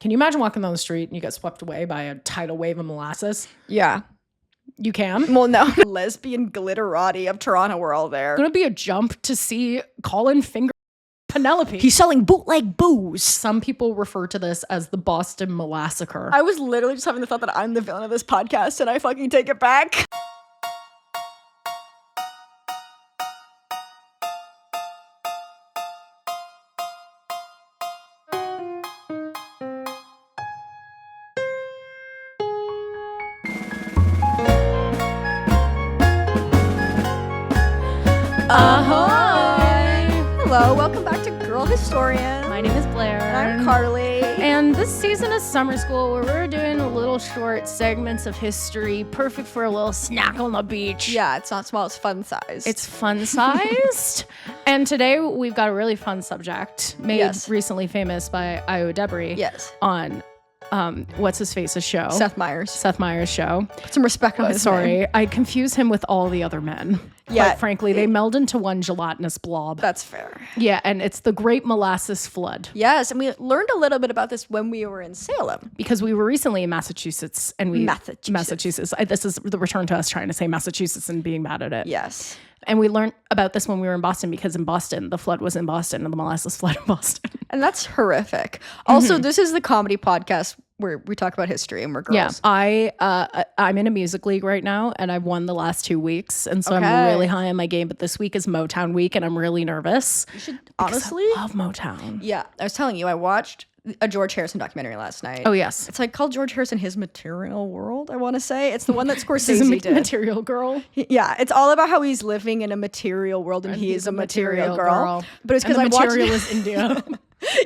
Can you imagine walking down the street and you get swept away by a tidal wave of molasses? Yeah. You can? Well, no. Lesbian glitterati of Toronto were all there. It's going to be a jump to see Colin Finger Penelope. He's selling bootleg booze. Some people refer to this as the Boston Molassacre. I was literally just having the thought that I'm the villain of this podcast and I fucking take it back. Ahoy! Hello, welcome back to Girl Historian. My name is Blair. And I'm Carley. And this season of summer school where we're doing little short segments of history, perfect for a little snack on the beach. Yeah, it's not small, it's fun sized. It's fun sized. And today we've got a really fun subject made recently famous by Io Debris on what's his face's show? Seth Meyers' show. Put some respect on his name. I confuse him with all the other men. Yeah. Quite frankly, they meld into one gelatinous blob. That's fair. Yeah, and it's the Great Molasses Flood. Yes, and we learned a little bit about this when we were in Salem. Because we were recently in Massachusetts, and Massachusetts. This is the return to us trying to say Massachusetts and being mad at it. Yes. And we learned about this when we were in Boston, because in Boston, the flood was in Boston, and the molasses flood in Boston. And that's horrific. Also, this is the comedy podcast where we talk about history and we're girls. Yeah, I'm in a music league right now, and I've won the last 2 weeks, and so I'm really high on my game. But this week is Motown week, and I'm really nervous. You should honestly I love Motown. Yeah, I was telling you, I watched a George Harrison documentary last night. Oh yes, it's like called George Harrison His Material World. I want to say it's the one that Scorsese did. Material Girl. Yeah, it's all about how he's living in a material world, and he is a material girl. But it's because I watched material is India.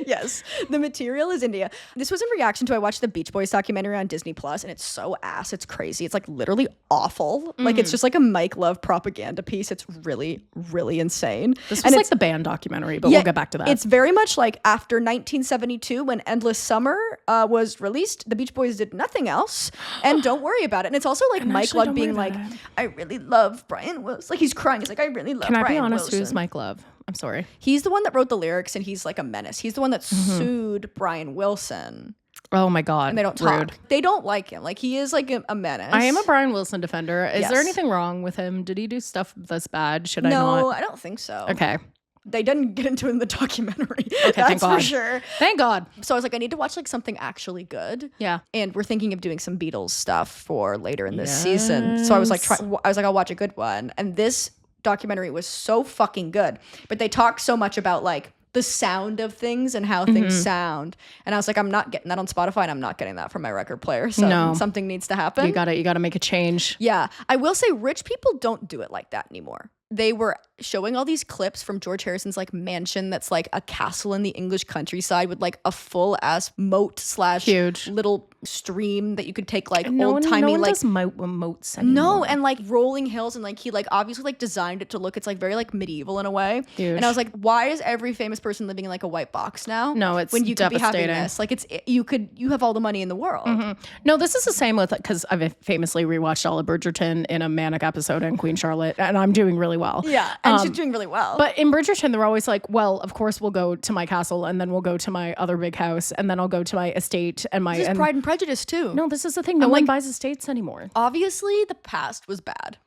Yes, the material is India. This was in reaction to I watched the Beach Boys documentary on Disney Plus, and it's so ass. It's crazy. It's like literally awful. Like it's just like a Mike Love propaganda piece. It's really, really insane. This was like the band documentary, but we'll get back to that. It's very much like after 1972 when Endless Summer was released, the Beach Boys did nothing else, and don't worry about it. And it's also like Mike Love being like, I really love Brian Wilson. Like he's crying. He's like, I really love Brian Wilson. Can I be honest? Who's Mike Love? I'm sorry. He's the one that wrote the lyrics, and he's like a menace. He's the one that sued Brian Wilson. Oh my God. And they don't talk. They don't like him. Like he is like a menace. I am a Brian Wilson defender. Is there anything wrong with him? Did he do stuff that's bad? Should I not? No, I don't think so. Okay. They didn't get into it in the documentary. Okay, that's for sure. Thank God. So I was like, I need to watch like something actually good. Yeah. And we're thinking of doing some Beatles stuff for later in this season. So I was like, I'll watch a good one. And this documentary was so fucking good, but they talk so much about like the sound of things and how things sound, and I was like, I'm not getting that on Spotify, and I'm not getting that from my record player, so something needs to happen. You gotta make a change. Yeah, I will say rich people don't do it like that anymore. They were showing all these clips from George Harrison's like mansion that's like a castle in the English countryside with like a full ass moat / huge little stream that you could take like no old timey one like does moats anymore. No, and like rolling hills, and like he like obviously like designed it to look, it's like very like medieval in a way. Huge. And I was like, why is every famous person living in like a white box now? No, it's when you could be devastating. having this. Like you have all the money in the world. No, this is the same with, because I've famously rewatched all of Bridgerton in a manic episode and Queen Charlotte, and I'm doing really well. Yeah, and she's doing really well. But in Bridgerton, they're always like, well, of course we'll go to my castle, and then we'll go to my other big house, and then I'll go to my estate and my. This is Pride and Prejudice too. No, this is the thing. No one buys estates anymore. Obviously, the past was bad.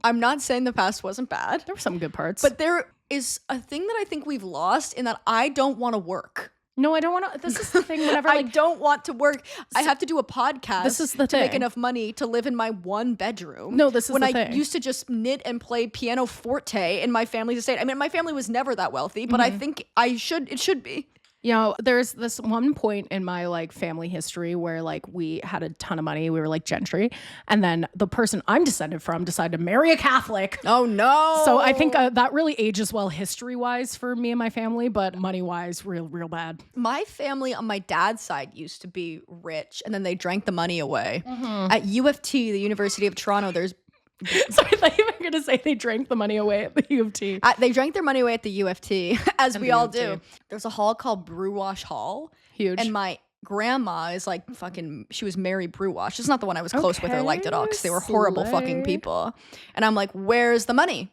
I'm not saying the past wasn't bad. There were some good parts, but there is a thing that I think we've lost in that I don't want to work. No, I don't want to. This is the thing. Whenever I don't want to work. I have to do a podcast. This is the to thing. make enough money to live in my one bedroom. No, this is when the I thing. used to just knit and play piano forte in my family's estate. I mean, my family was never that wealthy, but I think it should be. You know, there's this one point in my like family history where like we had a ton of money. We were like gentry. And then the person I'm descended from decided to marry a Catholic. Oh, no. So I think that really ages well history-wise for me and my family, but money-wise, real bad. My family on my dad's side used to be rich, and then they drank the money away. At U of T, the University of Toronto, there's So I thought you were going to say they drank the money away at the U of T. They drank their money away at the U of T, as we all do. There's a hall called Brewwash Hall. Huge. And my grandma is like fucking, she was Mary Brewwash. She's not the one I was close with or liked at all, because they were horrible fucking people. And I'm like, where's the money?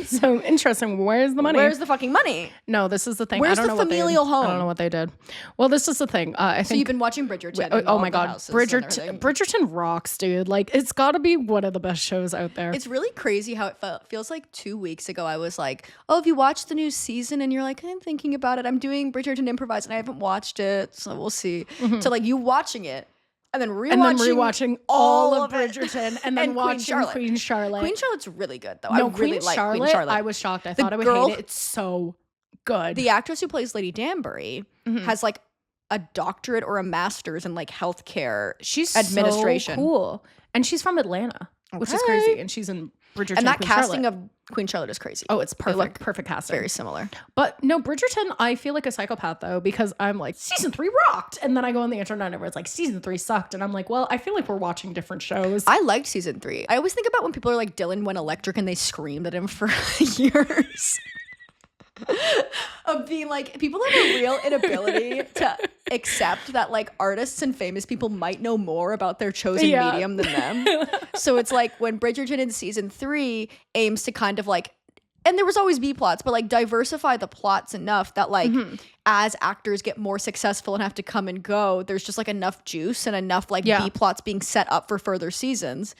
So interesting. Where's the money? Where's the fucking money? No, this is the thing. Where's I don't the know familial home? I don't know what they did. Well, this is the thing. I think. So you've been watching Bridgerton. And Oh all my the god, houses and everything. Bridgerton rocks, dude. Like it's got to be one of the best shows out there. It's really crazy how it feels like 2 weeks ago I was like, oh, have you watched the new season? And you're like, I'm thinking about it. I'm doing Bridgerton Improvise and I haven't watched it, so we'll see. So like you watching it and then rewatching all of Bridgerton and then and watching Queen Charlotte. Queen Charlotte's really good though. No, I really like Queen Charlotte. I was shocked. I thought I would hate it. It's so good. The actress who plays Lady Danbury has like a doctorate or a master's in like healthcare administration. So cool. And she's from Atlanta, which is crazy. And she's in Bridgerton. And that Queen casting Charlotte. of Queen Charlotte is crazy. Oh, it's perfect. Perfect casting. Very similar. But no, Bridgerton, I feel like a psychopath though, because I'm like, season 3 rocked. And then I go on the internet and it's like, season 3 sucked. And I'm like, well, I feel like we're watching different shows. I liked season 3. I always think about when people are like, Dylan went electric and they screamed at him for years. Of being like, people have a real inability to accept that like artists and famous people might know more about their chosen medium than them. So it's like when Bridgerton in season 3 aims to kind of like, and there was always B plots, but like diversify the plots enough that like as actors get more successful and have to come and go, there's just like enough juice and enough like B plots being set up for further seasons.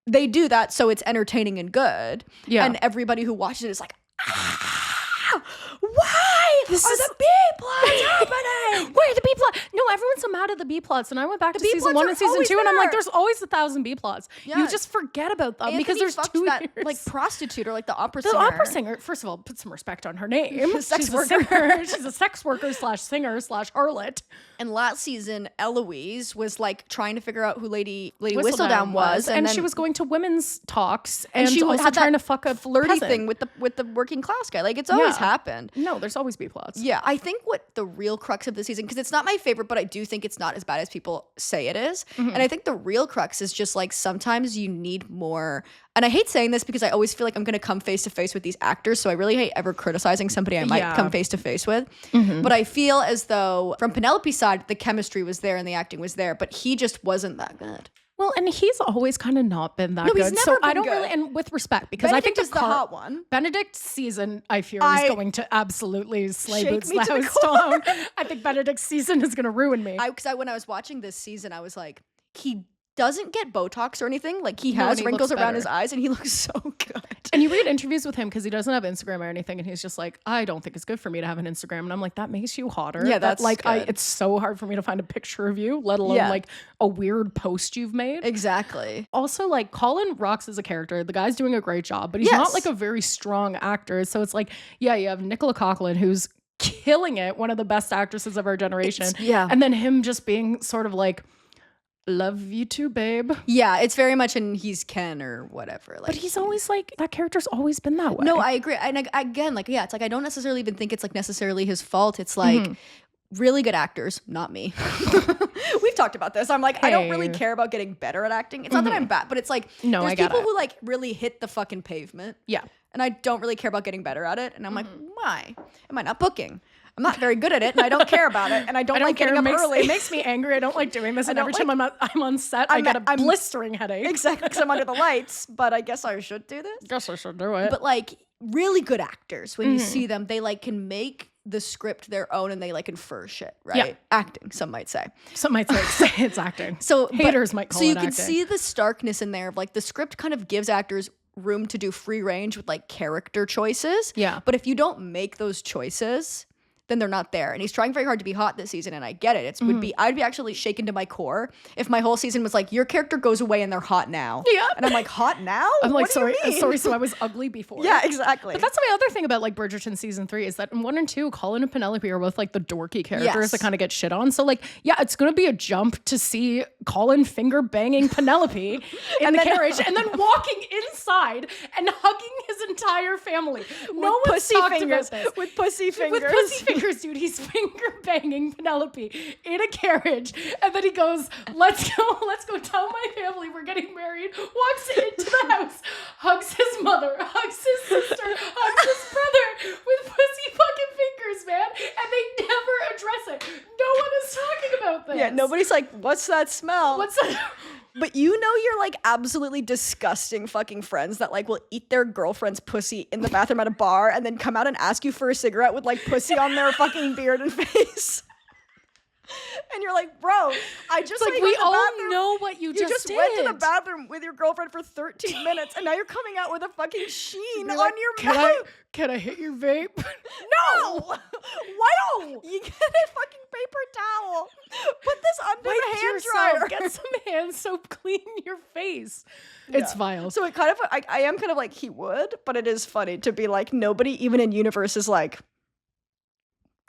They do that so it's entertaining and good. And everybody who watches it is like, why are the B plots happening? Where are the B plots? No, everyone's so mad at the B plots. And I went back to season 1 and season 2 and I'm like, there's always 1,000 B plots. You just forget about them because there's 2 that, years. like prostitute or like the opera singer. The opera singer, first of all, put some respect on her name. She's a She's a sex worker / singer / harlot. And last season, Eloise was like trying to figure out who Lady Whistledown was, and she was going to women's talks, and she was also trying to fuck a flirty peasant. thing with the working class guy. Like it's always happened. No, there's always B plots. Yeah, I think what the real crux of the season, because it's not my favorite, but I do think it's not as bad as people say it is. And I think the real crux is just like sometimes you need more. And I hate saying this because I always feel like I'm going to come face to face with these actors. So I really hate ever criticizing somebody I might come face to face with. But I feel as though from Penelope's side, the chemistry was there and the acting was there, but he just wasn't that good. Well, and he's always kind of not been that good. He's never been I don't good. really, and with respect, because Benedict I think is the hot one. Benedict's season, I fear, is going to absolutely slay boots the house down. I think Benedict's season is going to ruin me. Because when I was watching this season, I was like, he doesn't get Botox or anything. Like he has wrinkles around his eyes and he looks so good. And you read interviews with him because he doesn't have Instagram or anything. And he's just like, I don't think it's good for me to have an Instagram. And I'm like, that makes you hotter. Yeah, that's like, good. it's so hard for me to find a picture of you, let alone like a weird post you've made. Exactly. Also, like Colin rocks as a character. The guy's doing a great job, but he's not like a very strong actor. So it's like, you have Nicola Coughlan, who's killing it, one of the best actresses of our generation. And then him just being sort of like, love you too, babe. Yeah, it's very much in he's Ken or whatever. Like, but he's always like, that character's always been that way. No, I agree. And again, like, it's like I don't necessarily even think it's like necessarily his fault. It's like really good actors, not me. We've talked about this. I'm like, I don't really care about getting better at acting. It's not that I'm bad, but it's like there's people who like really hit the fucking pavement. Yeah. And I don't really care about getting better at it. And I'm like, why? Am I not booking? I'm not very good at it, and I don't care about it, and I don't like getting up early. It makes me angry. I don't like doing this, and every time I'm on set, I get a blistering headache. Exactly, because I'm under the lights, but I guess I should do this. Guess I should do it. But like really good actors, when you see them, they like can make the script their own, and they like infer shit, right? Yeah. Acting, some might say. Some might say it's acting. So haters might call it acting. So you can see the starkness in there of like the script kind of gives actors room to do free range with like character choices. Yeah. But if you don't make those choices, then they're not there. And he's trying very hard to be hot this season, and I get it. I'd be actually shaken to my core if my whole season was like, your character goes away and they're hot now. Yeah. And I'm like, hot now? I'm like, what do you mean? sorry, so I was ugly before. Yeah, exactly. But that's my other thing about like Bridgerton season 3 is that in 1 and 2, Colin and Penelope are both like the dorky characters that kind of get shit on. So like, it's gonna be a jump to see Colin finger banging Penelope in the carriage and then walking inside and hugging his entire family. No one's talked about this. With pussy fingers. With pussy fingers, dude. He's finger banging Penelope in a carriage, and then he goes, let's go tell my family we're getting married, walks into the house, hugs his mother, hugs his sister, hugs his brother with pussy fucking fingers, man, and they never address it. No one is talking about this. Yeah, nobody's like, what's that smell? What's that? But you know you're like absolutely disgusting fucking friends that like will eat their girlfriend's pussy in the bathroom at a bar and then come out and ask you for a cigarette with like pussy on their fucking beard and face. And you're like, bro, I just like we all know what you just did. went to the bathroom with your girlfriend for 13 minutes and now you're coming out with a fucking sheen on your mouth. Can I hit your vape? No! Why don't you get a fucking paper towel? Put this under the hand dryer. Get some hand soap, clean your face. It's vile. So it kind of, I am kind of like, he would, but it is funny to be like, nobody even in universe is like,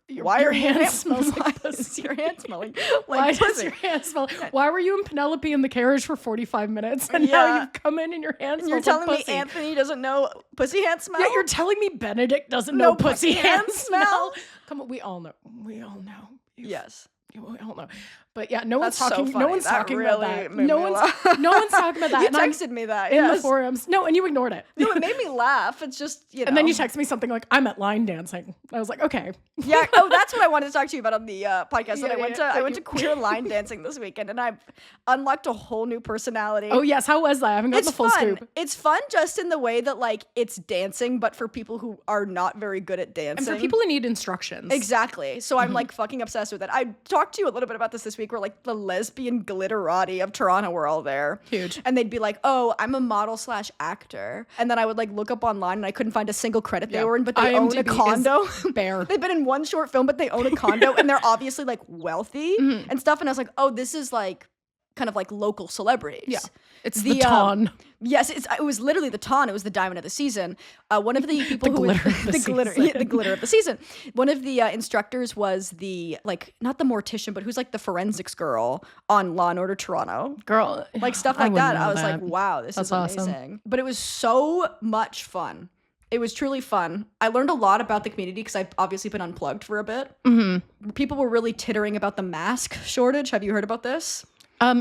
why your are hand smells like pussy? Your hand smelling Why like does pussy? your hand smell? Why were you and Penelope in the carriage for 45 minutes and now you've come in and your hand smells You're telling like me pussy? Anthony doesn't know pussy hand smell? Yeah, you're telling me Benedict doesn't know pussy hand smell? Come on, we all know. We all know. Yes. We all know. But yeah, no one's That's so talking. funny. No one's That talking about really that. made me No one's talking about that. You And I'm texted me that in the forums. No, and you ignored it. No, it made me laugh. It's just, you know. And then you text me something like, "I'm at line dancing." I was like, "Okay." Yeah. Oh, that's what I wanted to talk to you about on the podcast. Yeah, I went to queer line dancing this weekend, and I've unlocked a whole new personality. Oh yes, how was that? I haven't gotten the full fun. scoop. It's fun just in the way that like it's dancing, but for people who are not very good at dancing. And for people who need instructions. Exactly. So I'm like fucking obsessed with it. I talked to you a little bit about this week where like the lesbian glitterati of Toronto were all there. Huge. And they'd be like, oh, I'm a model / actor. And then I would like look up online and I couldn't find a single credit they were in, but they own a IMDb condo. is bare. They've been in one short film, but they own a condo and they're obviously like wealthy and stuff. And I was like, oh, this is like kind of like local celebrities. Yeah. It's the Thorne. Yes, it was literally the Thorne. It was the diamond of the season. One of the people The glitter of the season. the glitter of the season. One of the instructors was the like not the mortician, but who's like the forensics girl on Law and Order Toronto. Girl, Like stuff like that. I was like, wow, this is amazing. Awesome. But it was so much fun. It was truly fun. I learned a lot about the community because I've obviously been unplugged for a bit. Mm-hmm. People were really tittering about the mask shortage. Have you heard about this?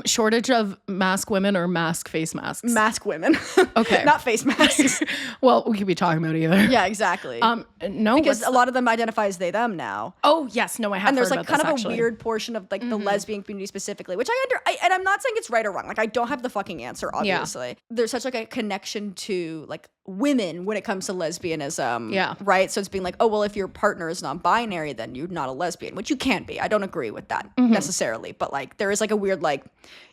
Shortage of mask women or mask face masks? Mask women. Okay. Not face masks. Well, we could be talking about either. Yeah, exactly. No, because a lot of them identify as they, them now. Oh, yes. No, I have And there's heard like about kind this, of a actually. weird portion of like the lesbian community specifically, which and I'm not saying it's right or wrong. Like I don't have the fucking answer, obviously. Yeah. There's such like a connection to like women when it comes to lesbianism. Yeah. Right? So it's being like, oh, well, if your partner is non-binary, then you're not a lesbian, which you can't be. I don't agree with that necessarily. But like there is like a weird like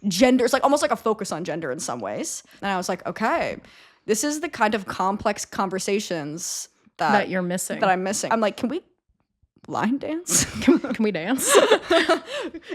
gender, it's like almost like a focus on gender in some ways. And I was like, okay, this is the kind of complex conversations that you're missing. That I'm missing. I'm like, can we line dance? Can we dance? Can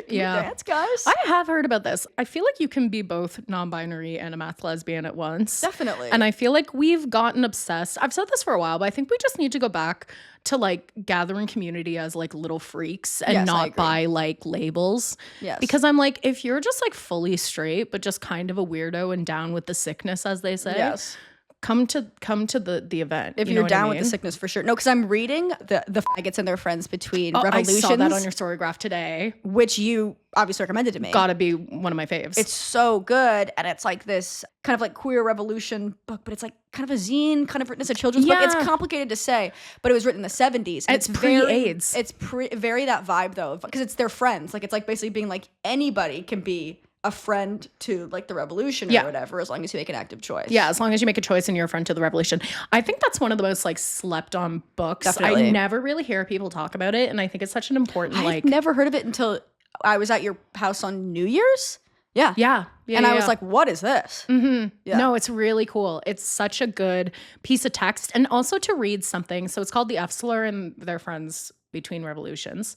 we dance, guys? I have heard about this. I feel like you can be both non-binary and a math lesbian at once. Definitely. And I feel like we've gotten obsessed. I've said this for a while, but I think we just need to go back to like gathering community as like little freaks and not by like labels. Yes. Because I'm like, if you're just like fully straight, but just kind of a weirdo and down with the sickness, as they say. Yes. Come to the event. If you're down with the sickness, for sure. No, because I'm reading the faggots and their friends between revolutions. I saw that on your story graph today, which you obviously recommended to me. Gotta be one of my faves. It's so good, and it's like this kind of like queer revolution book, but it's like kind of a zine, kind of written as a children's book. It's complicated to say, but it was written in the 70s. And it's pre-AIDS. It's very that vibe though, because it's their friends. Like it's like basically being like anybody can be a friend to like the revolution or whatever, as long as you make an active choice. Yeah, as long as you make a choice and you're a friend to the revolution. I think that's one of the most like slept on books. Definitely. I never really hear people talk about it, and I think it's such an important I've never heard of it until I was at your house on New Year's. Yeah. And I was like, what is this? Mm-hmm. Yeah. No, it's really cool. It's such a good piece of text. And also to read something. So it's called The Efsler and Their Friends Between Revolutions.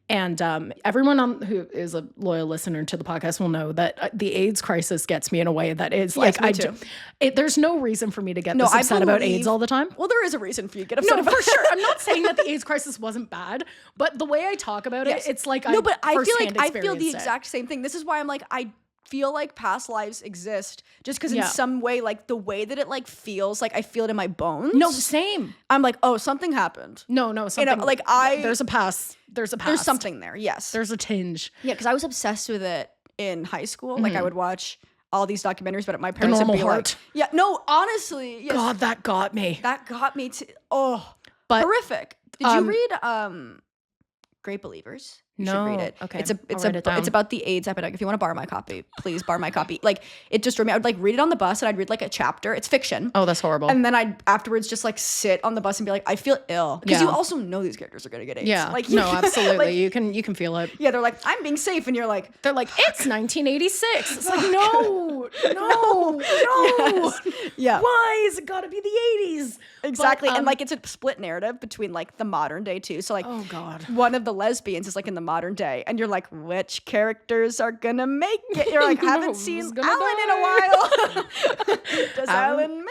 And everyone who is a loyal listener to the podcast will know that the AIDS crisis gets me in a way that is like, there's no reason for me to get this upset about AIDS all the time. Well, there is a reason for you to get upset about it. For sure. I'm not saying that the AIDS crisis wasn't bad, but the way I talk about it, it's like I feel the exact same thing. This is why I'm like, I feel like past lives exist just because in some way, like the way that it like feels, like I feel it in my bones. No, same. I'm like, oh, something happened. No, something. You know, like there's a past. There's something there. Yes. There's a tinge. Yeah, because I was obsessed with it in high school. Like I would watch all these documentaries about it. My parents would be like, yeah, no, honestly. Yes, God, that got me. That got me to, horrific. Did you read Great Believers? You should read it. Okay. It's down. it's about the AIDS epidemic. If you want to borrow my copy, please borrow my copy. Like, it just drove me. I would like read it on the bus, and I'd read like a chapter. It's fiction. Oh, that's horrible. And then I'd afterwards just like sit on the bus and be like, I feel ill, because you also know these characters are gonna get AIDS. Yeah. Like, no, absolutely. Like, you can feel it. Yeah, they're like, I'm being safe, and you're like, they're like, it's 1986. It's like, no. Yes. Yeah. Why is it gotta be the 80s? Exactly. And like, it's a split narrative between like the modern day too. So like, oh God, one of the lesbians is like in the modern day, and you're like, which characters are gonna make it? You're like, haven't seen Alan in a while. Does Alan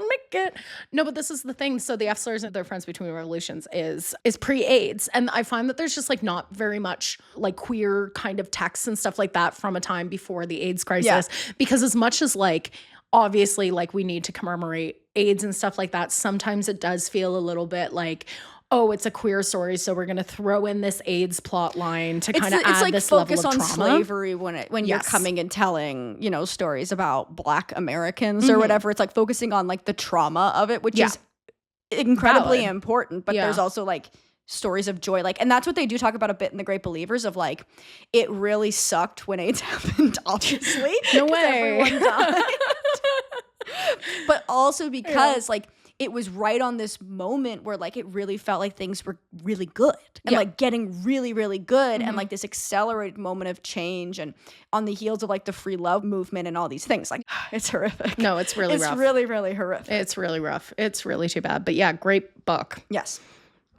make it? No, but this is the thing. So the F slurs and their Friends Between Revolutions is pre-AIDS, and I find that there's just like not very much like queer kind of texts and stuff like that from a time before the AIDS crisis, because as much as like, obviously, like, we need to commemorate AIDS and stuff like that, sometimes it does feel a little bit like, oh, it's a queer story, so we're going to throw in this AIDS plot line to kind of add like this level of trauma. It's like focus on slavery when you're coming and telling, you know, stories about Black Americans or whatever. It's like focusing on like the trauma of it, which is incredibly important. But there's also like stories of joy. Like, and that's what they do talk about a bit in The Great Believers, of like, it really sucked when AIDS happened, obviously. No way. Everyone died. But also because like, it was right on this moment where like it really felt like things were really good and like getting really, really good, and like this accelerated moment of change, and on the heels of like the free love movement and all these things. Like, it's horrific. No, it's really rough. It's really, really horrific. It's really rough. It's really too bad. But yeah, great book. Yes.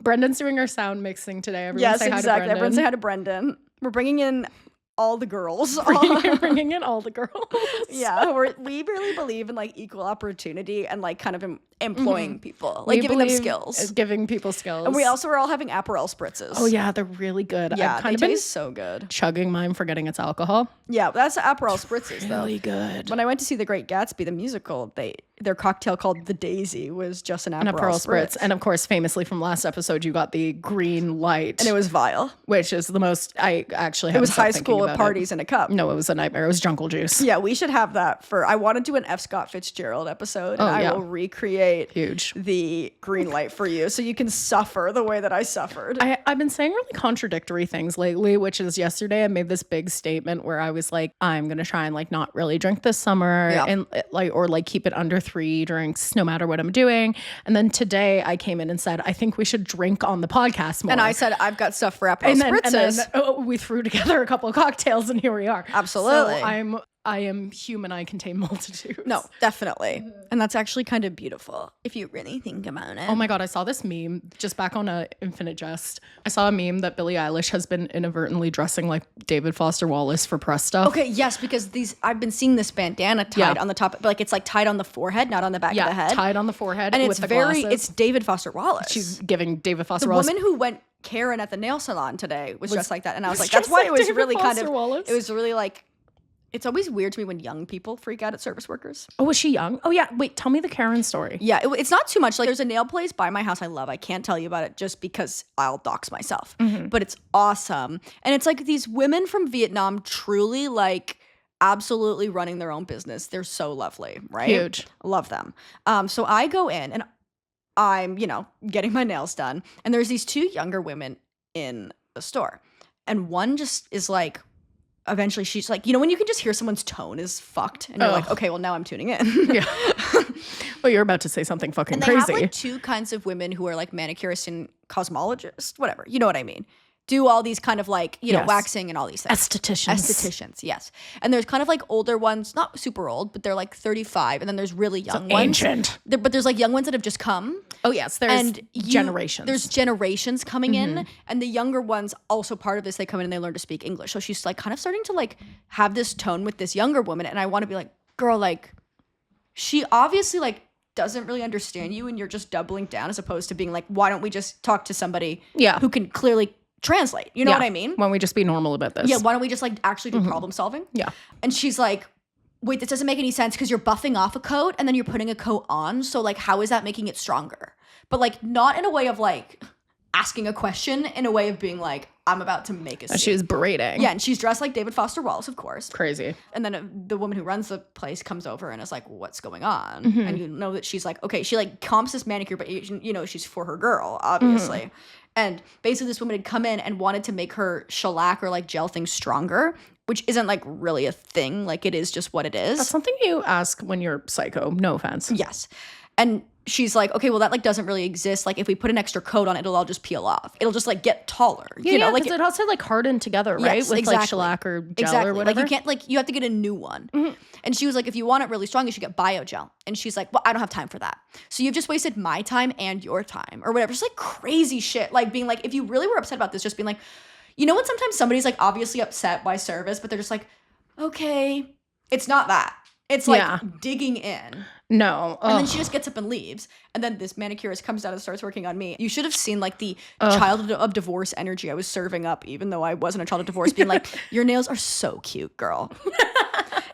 Brendan's doing our sound mixing today. Everyone say hi to Brendan. Everyone say hi to Brendan. We're bringing in all the girls. Bringing in all the girls. Yeah, we really believe in like equal opportunity and like kind of employing people, like giving them skills. Giving people skills. And we also are all having Aperol spritzes. Oh yeah, they're really good. Yeah, I've kind of been been so good. Chugging mine, forgetting it's alcohol. Yeah, that's Aperol spritzes though. Really good. When I went to see The Great Gatsby, the musical, their cocktail called the Daisy was just an Aperol spritz. And of course, famously from last episode, you got the green light. And it was vile. Which is the most, I actually It was high school parties in a cup. No, it was a nightmare. It was jungle juice. Yeah, we should have that I want to do an F. Scott Fitzgerald episode, and I will recreate the green light for you so you can suffer the way that I suffered. I've been saying really contradictory things lately, which is yesterday I made this big statement where I was like, I'm going to try and like not really drink this summer and like, or like keep it under 3 drinks no matter what I'm doing. And then today I came in and said, I think we should drink on the podcast more. And I said, I've got stuff for Aperol spritzes. And then we threw together a couple of cocktails and here we are. Absolutely. So I am human. I contain multitudes. No, definitely. And that's actually kind of beautiful if you really think about it. Oh my God, I saw this meme just back on a Infinite Jest. I saw a meme that Billie Eilish has been inadvertently dressing like David Foster Wallace for press stuff. Okay, yes, because I've been seeing this bandana tied on the top, but like it's like tied on the forehead, not on the back of the head. Tied on the forehead. And with it's David Foster Wallace. She's giving David Foster Wallace. The woman who went Karen at the nail salon today was dressed like that. And I was like, that's why it was really kind of, it was really like, it's always weird to me when young people freak out at service workers. Oh, was she young? Oh, yeah. Wait, tell me the Karen story. Yeah, it's not too much. Like, there's a nail place by my house I love. I can't tell you about it just because I'll dox myself. But it's awesome. And it's like these women from Vietnam truly like absolutely running their own business. They're so lovely, right? Huge. Love them. So I go in and I'm, getting my nails done. And there's these 2 younger women in the store. And one just is like, eventually she's like, when you can just hear someone's tone is fucked. And you're like, okay, well now I'm tuning in. Yeah. Well, you're about to say something fucking and they crazy. have like 2 kinds of women who are like manicurists and cosmologists, whatever. You know what I mean? Do all these kind of like, waxing and all these things. Estheticians, yes. And there's kind of like older ones, not super old, but they're like 35. And then there's really young ones. Ancient. But there's like young ones that have just come. Oh, yes. There's generations. There's generations coming in. And the younger ones, also part of this, they come in and they learn to speak English. So she's like kind of starting to like have this tone with this younger woman. And I want to be like, girl, like she obviously like doesn't really understand you and you're just doubling down, as opposed to being like, why don't we just talk to somebody who can clearly translate, you know what I mean? Why don't we just be normal about this? Yeah, why don't we just like actually do problem solving? Yeah. And she's like, wait, this doesn't make any sense because you're buffing off a coat and then you're putting a coat on. So like, how is that making it stronger? But like, not in a way of like asking a question, in a way of being like, I'm about to make a scene. She was berating. Yeah, and she's dressed like David Foster Wallace, of course. Crazy. And then the woman who runs the place comes over and is like, what's going on? And you know that she's like, okay, she like comps this manicure, but she's for her girl, obviously. And basically this woman had come in and wanted to make her shellac or like gel things stronger, which isn't like really a thing. Like it is just what it is. That's something you ask when you're psycho. No offense. Yes. And she's like, okay, well that like doesn't really exist. Like if we put an extra coat on it, it'll all just peel off. It'll just like get taller. Yeah, you know, like it also like harden together, right? Yes, With exactly. like shellac or gel or whatever. Like you can't like you have to get a new one. And she was like, if you want it really strong, you should get biogel. And she's like, well, I don't have time for that. So you've just wasted my time and your time or whatever. Just like crazy shit. Like being like, if you really were upset about this, just being like, you know when sometimes somebody's like obviously upset by service, but they're just like, okay, it's not that. It's like digging in. No. And then she just gets up and leaves. And then this manicurist comes out and starts working on me. You should have seen like the child of divorce energy I was serving up, even though I wasn't a child of divorce, being like, your nails are so cute, girl.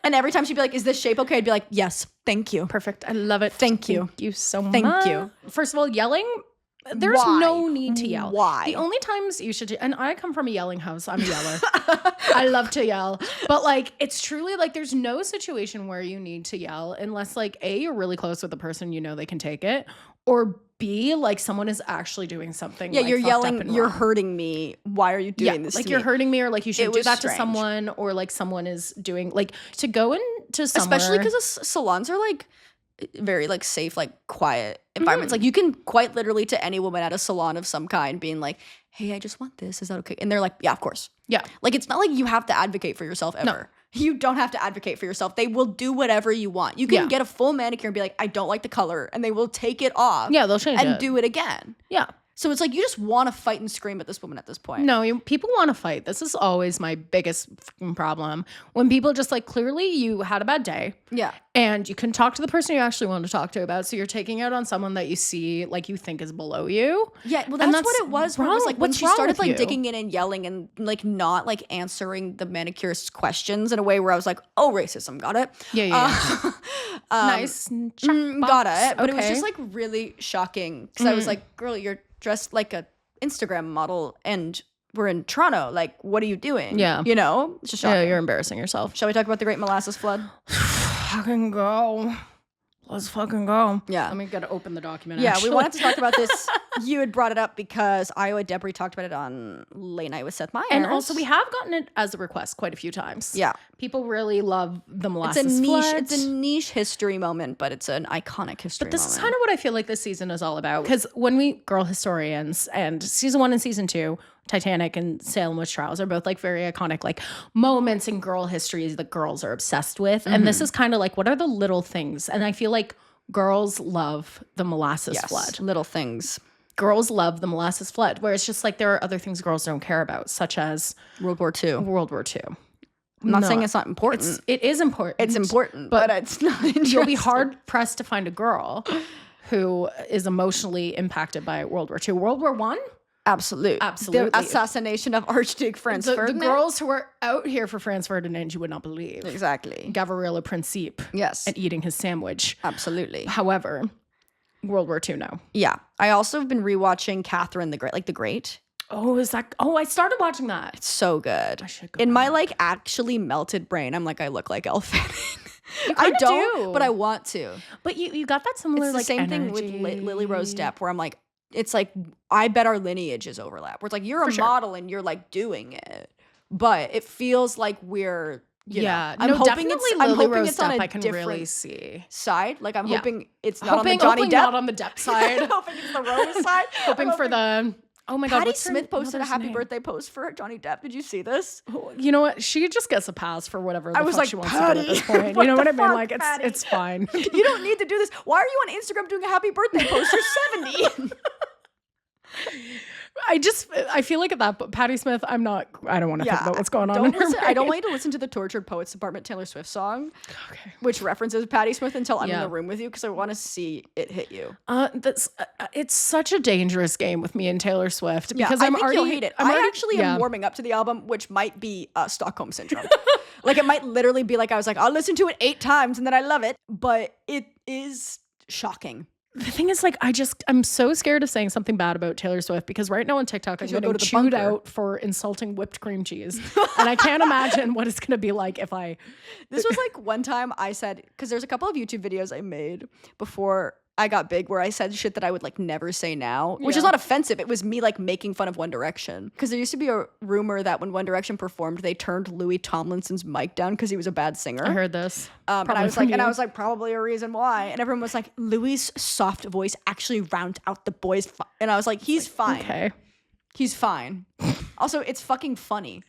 And every time she'd be like, is this shape okay? I'd be like, yes, thank you. Perfect. I love it. Thank you. Thank you so much. Thank you. First of all, yelling, there's no need to yell. Why? The only times you should, and I come from a yelling house. I'm a yeller. I love to yell. But like, it's truly like there's no situation where you need to yell unless like A, you're really close with the person, you know they can take it, or B, like someone is actually doing something. Yeah, like, you're yelling, you're wrong. hurting me. Why are you doing this like to you're me? hurting me, or like you should do that strange. to someone, or like someone is doing like to go into somewhere. Especially because salons are like very like safe, like quiet environments. Like you can quite literally to any woman at a salon of some kind being like, hey, I just want this. Is that okay? And they're like, yeah, of course. Yeah. Like it's not like you have to advocate for yourself ever. No. You don't have to advocate for yourself. They will do whatever you want. You can get a full manicure and be like, I don't like the color. And they will take it off. Yeah, they'll change it. And do it again. Yeah. So it's like you just want to fight and scream at this woman at this point. No, people want to fight. This is always my biggest fucking problem. When people just like, clearly you had a bad day. Yeah. And you couldn't talk to the person you actually wanted to talk to about. So you're taking out on someone that you see, like you think is below you. Yeah, well, that's what it was. Where it was like when she started like digging in and yelling and like not like answering the manicurist's questions in a way where I was like, oh, racism, got it. Yeah. Nice. Got it. But it was just like really shocking because I was like, girl, you're dressed like a Instagram model and we're in Toronto. Like, what are you doing? Yeah. You know? It's just shocking. Yeah, you're embarrassing yourself. Shall we talk about the Great Molasses Flood? Fucking go. Let's fucking go. Yeah. Let me gotta open the document. Yeah, actually. we wanted to talk about this. You had brought it up because Iowa Debris talked about it on Late Night with Seth Meyers. And also we have gotten it as a request quite a few times. Yeah. People really love the molasses flood. It's a niche history moment, but it's an iconic history But this moment. is kind of what I feel like this season is all about. Because when we, girl historians, and season 1 and season 2, Titanic and Salem Witch Trials are both like very iconic like moments in girl history that girls are obsessed with. And this is kind of like, what are the little things? And I feel like girls love the molasses flood. Little things. Girls love the molasses flood, where it's just like there are other things girls don't care about, such as World War II. World War II. I'm not saying it's not important. It is important. It's important, but it's not interesting. You'll be hard pressed to find a girl who is emotionally impacted by World War II. World War I? Absolutely. The assassination of Archduke Franz Ferdinand. The girls who were out here for Franz Ferdinand, you would not believe. Exactly. Gavrila Princip. Yes. And eating his sandwich. Absolutely. However, World War II, no. Yeah. I also have been rewatching Catherine the Great, like The Great. Oh, is that? Oh, I started watching that. It's so good. I should go In back. my like actually melted brain, I'm like, I look like Elle Fanning. I don't, do. but I want to. But you got that similar It's the like same energy. thing with Lily Rose Depp, where I'm like, it's like I bet our lineages overlap. Where it's like you're a model and you're like doing it, but it feels like we're you know. I'm hoping it's on a I can different really see side. Like I'm hoping it's not on the Johnny hoping Depp. not on the Depp side. Hoping it's the Rose side. hoping for the. Oh my God! Patty what's her Smith posted a mother's happy name? birthday post for Johnny Depp. Did you see this? You know what? She just gets a pass for whatever the I was fuck like, she wants Patty, to do at this point. what You know the what I mean? fuck, Like Patty? it's fine. You don't need to do this. Why are you on Instagram doing a happy birthday post? You're 70. I feel like at that, but Patti Smith, I don't want to think about what's going on in her I don't brain. want you to listen to the Tortured Poets Department Taylor Swift song, Okay. which references Patti Smith until I'm in the room with you because I want to see it hit you. It's such a dangerous game with me and Taylor Swift because I I'm think already you'll hate it. I actually am warming up to the album, which might be Stockholm Syndrome. Like it might literally be like I was like, I'll listen to it 8 times and then I love it, but it is shocking. The thing is, like, I'm so scared of saying something bad about Taylor Swift because right now on TikTok, I'm getting chewed out for insulting whipped cream cheese. And I can't imagine what it's going to be like if I... This was like one time I said, because there's a couple of YouTube videos I made before I got big where I said shit that I would like never say now, which is not offensive. It was me like making fun of One Direction. Because there used to be a rumor that when One Direction performed, they turned Louis Tomlinson's mic down because he was a bad singer. I heard this. And I was like, probably a reason why. And everyone was like, Louis' soft voice actually rounds out the boys. And I was like, he's fine. Okay. He's fine. Also, it's fucking funny.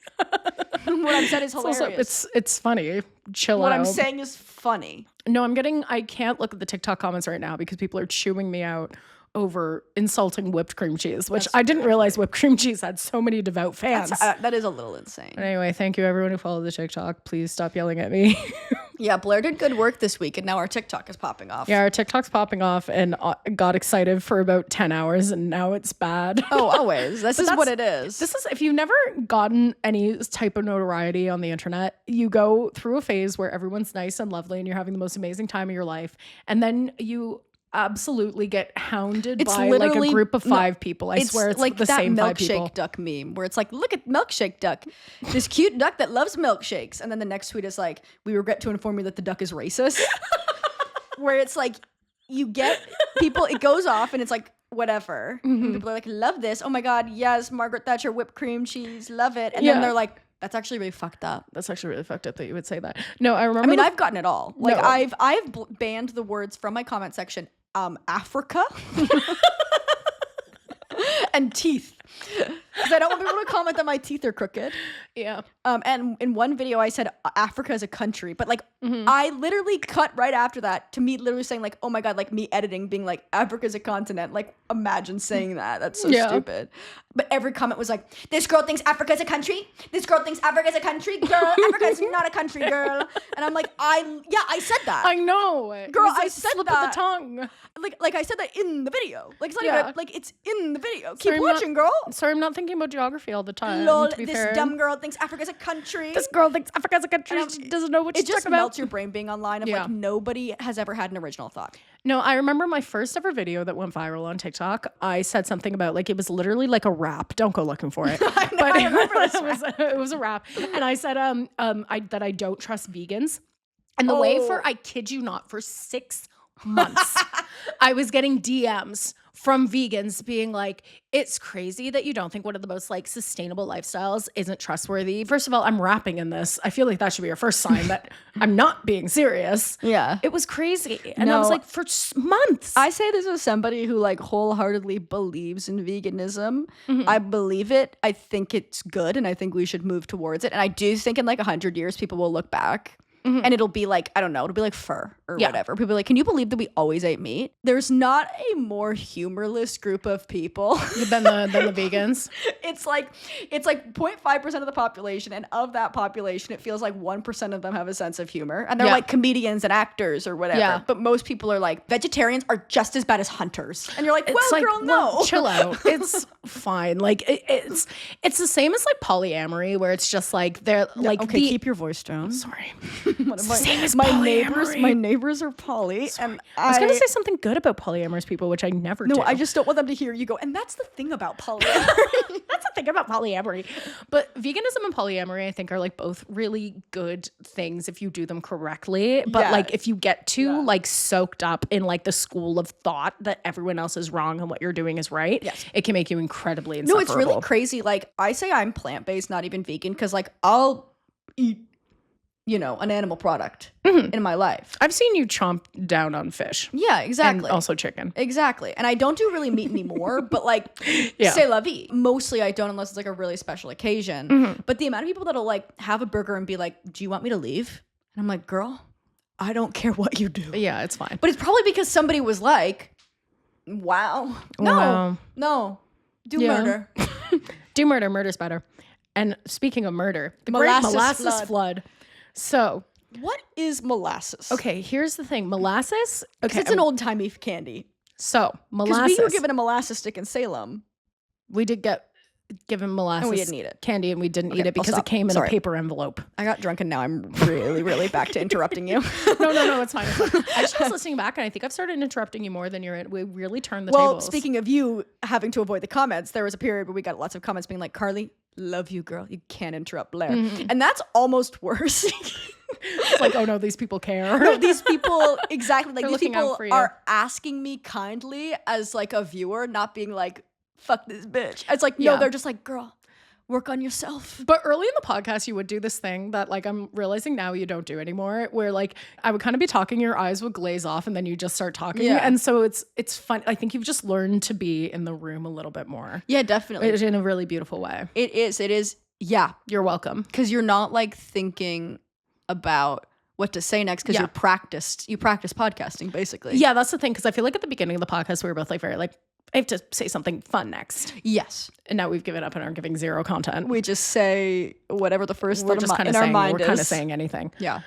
What I'm saying is hilarious. It's funny. Chill out. What I'm saying is funny. No, I can't look at the TikTok comments right now because people are chewing me out over insulting whipped cream cheese, which I didn't realize whipped cream cheese had so many devout fans. That is a little insane. But anyway, thank you everyone who followed the TikTok. Please stop yelling at me. Yeah, Blair did good work this week, and now our TikTok is popping off. Yeah, our TikTok's popping off, and got excited for about 10 hours, and now it's bad. Oh, always. This is what it is. This is, if you've never gotten any type of notoriety on the internet, you go through a phase where everyone's nice and lovely, and you're having the most amazing time of your life, and then you absolutely get hounded by like a group of 5 people. I swear it's like the same 5 people. Milkshake duck meme where it's like, look at milkshake duck, this cute duck that loves milkshakes, and then the next tweet is like, we regret to inform you that the duck is racist. Where it's like, you get people, it goes off and it's like, whatever. People are like, love this, oh my god, yes, Margaret Thatcher whipped cream cheese, love it. And then they're like, that's actually really fucked up. That's actually really fucked up that you would say that. No, I remember. I mean, I've gotten it all. Like, no. I've banned the words from my comment section. Africa and teeth. Because I don't want people to comment that my teeth are crooked. Yeah. And in one video I said Africa is a country, but like I literally cut right after that to me literally saying like, oh my god, like me editing being like Africa's a continent. Like imagine saying that. That's so stupid. But every comment was like, this girl thinks Africa's a country. This girl thinks Africa's a country. Girl, Africa's not a country, girl. And I'm like, I said that. I know. Girl, I said slip that. Of the tongue. Like I said that in the video. Like it's not even like it's in the video. Keep watching, girl. Sorry, I'm not thinking about geography all the time. Lol, to be this fair. dumb girl thinks Africa's a country. This girl thinks Africa's a country. She doesn't know what she's talking about. It just melts your brain being online of like nobody has ever had an original thought. No, I remember my first ever video that went viral on TikTok. I said something about like it was literally like a rap. Don't go looking for it. I remember it was a rap. And I said that I don't trust vegans. And the way for, I kid you not, for 6 months, I was getting DMs from vegans being like, it's crazy that you don't think one of the most like sustainable lifestyles isn't trustworthy. First of all, I'm rapping in this. I feel like that should be your first sign that I'm not being serious. Yeah. It was crazy. And I was like, for months. I say this as somebody who like wholeheartedly believes in veganism. I believe it. I think it's good and I think we should move towards it. And I do think in like 100 years, people will look back and it'll be like, I don't know, it'll be like fur or whatever. People are like, can you believe that we always ate meat? There's not a more humorless group of people than the vegans. It's like 0.5% of the population, and of that population, it feels like 1% of them have a sense of humor. And they're like comedians and actors or whatever. Yeah. But most people are like, vegetarians are just as bad as hunters. And you're like, well, like, girl, no. Well, chill out. It's fine. Like it's the same as like polyamory, where it's just like they're like, okay, keep your voice down. Sorry. Same as my neighbors are poly. Sorry. And I was gonna say something good about polyamorous people, which I never do. No, I just don't want them to hear you go, and that's the thing about polyamory. That's the thing about polyamory. But veganism and polyamory, I think, are like both really good things if you do them correctly. But like if you get too like soaked up in like the school of thought that everyone else is wrong and what you're doing is right, it can make you incredibly insufferable. No, it's really crazy. Like I say I'm plant-based, not even vegan, because like I'll eat, you know, an animal product in my life. I've seen you chomp down on fish. Yeah, exactly. And also chicken. Exactly. And I don't do really meat anymore, but like, c'est la vie. Mostly I don't unless it's like a really special occasion. But the amount of people that'll like have a burger and be like, do you want me to leave? And I'm like, girl, I don't care what you do. Yeah, it's fine. But it's probably because somebody was like, wow. No. Do murder. Do murder. Murder's better. And speaking of murder, the Great Molasses Flood. So, what is molasses? Okay, here's the thing. Molasses, okay, it's an old-timey candy. So, molasses. Because we were given a molasses stick in Salem. We did get given molasses and we didn't eat it. Candy, and we didn't eat it because it came in a paper envelope. I got drunk and now I'm really, really back to interrupting you. No, it's fine. I just was listening back and I think I've started interrupting you more than you're in. We really turned the tables. Well, speaking of you having to avoid the comments, there was a period where we got lots of comments being like, Carley, love you, girl. You can't interrupt Blair. And that's almost worse. It's like, oh no, these people care. No, these people, exactly. Like, They're these looking out people for you. are asking me kindly as like a viewer, not being like, fuck this bitch. It's like, no, Yeah. they're just like, girl, work on yourself. But early in the podcast, you would do this thing that like I'm realizing now you don't do anymore, where like I would kind of be talking, your eyes would glaze off, and then you just start talking. Yeah. And so it's fun. I think you've just learned to be in the room a little bit more. Yeah, definitely. In a really beautiful way. It is. Yeah. You're welcome. Because you're not like thinking about what to say next because you practice podcasting basically. Yeah, that's the thing. Because I feel like at the beginning of the podcast, we were both like very like, I have to say something fun next. Yes. And now we've given up and are giving zero content. We just say whatever the first We're thought just kind of in our saying, mind we're is. kind of saying anything. Yeah.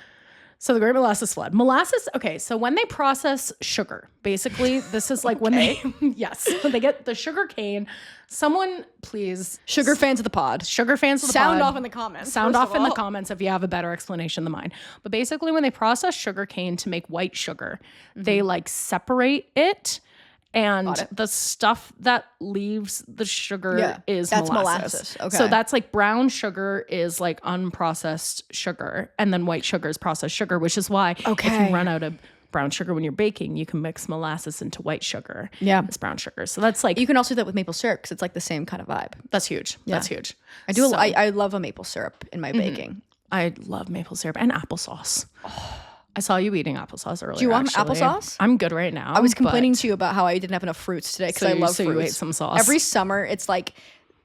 So the Great Molasses Flood. Molasses, okay, so when they process sugar, basically, this is like when they, yes, when they get the sugar cane, someone please. Sugar fans of the pod. Sugar fans of the Sound pod. off in the comments. Sound first off of in the all. comments if you have a better explanation than mine. But basically, when they process sugar cane to make white sugar, they like separate it. And the stuff that leaves the sugar is that's molasses. Okay. So that's like brown sugar is like unprocessed sugar. And then white sugar is processed sugar, which is why if you run out of brown sugar when you're baking, you can mix molasses into white sugar. Yeah. It's brown sugar. So that's like, you can also do that with maple syrup because it's like the same kind of vibe. that's huge. That's huge. I do. I love a maple syrup in my baking. I love maple syrup and applesauce. I saw you eating applesauce earlier. Do you want actually. applesauce? I'm good right now. I was complaining to you about how I didn't have enough fruits today because I love so fruits. you ate some sauce. Every summer, it's like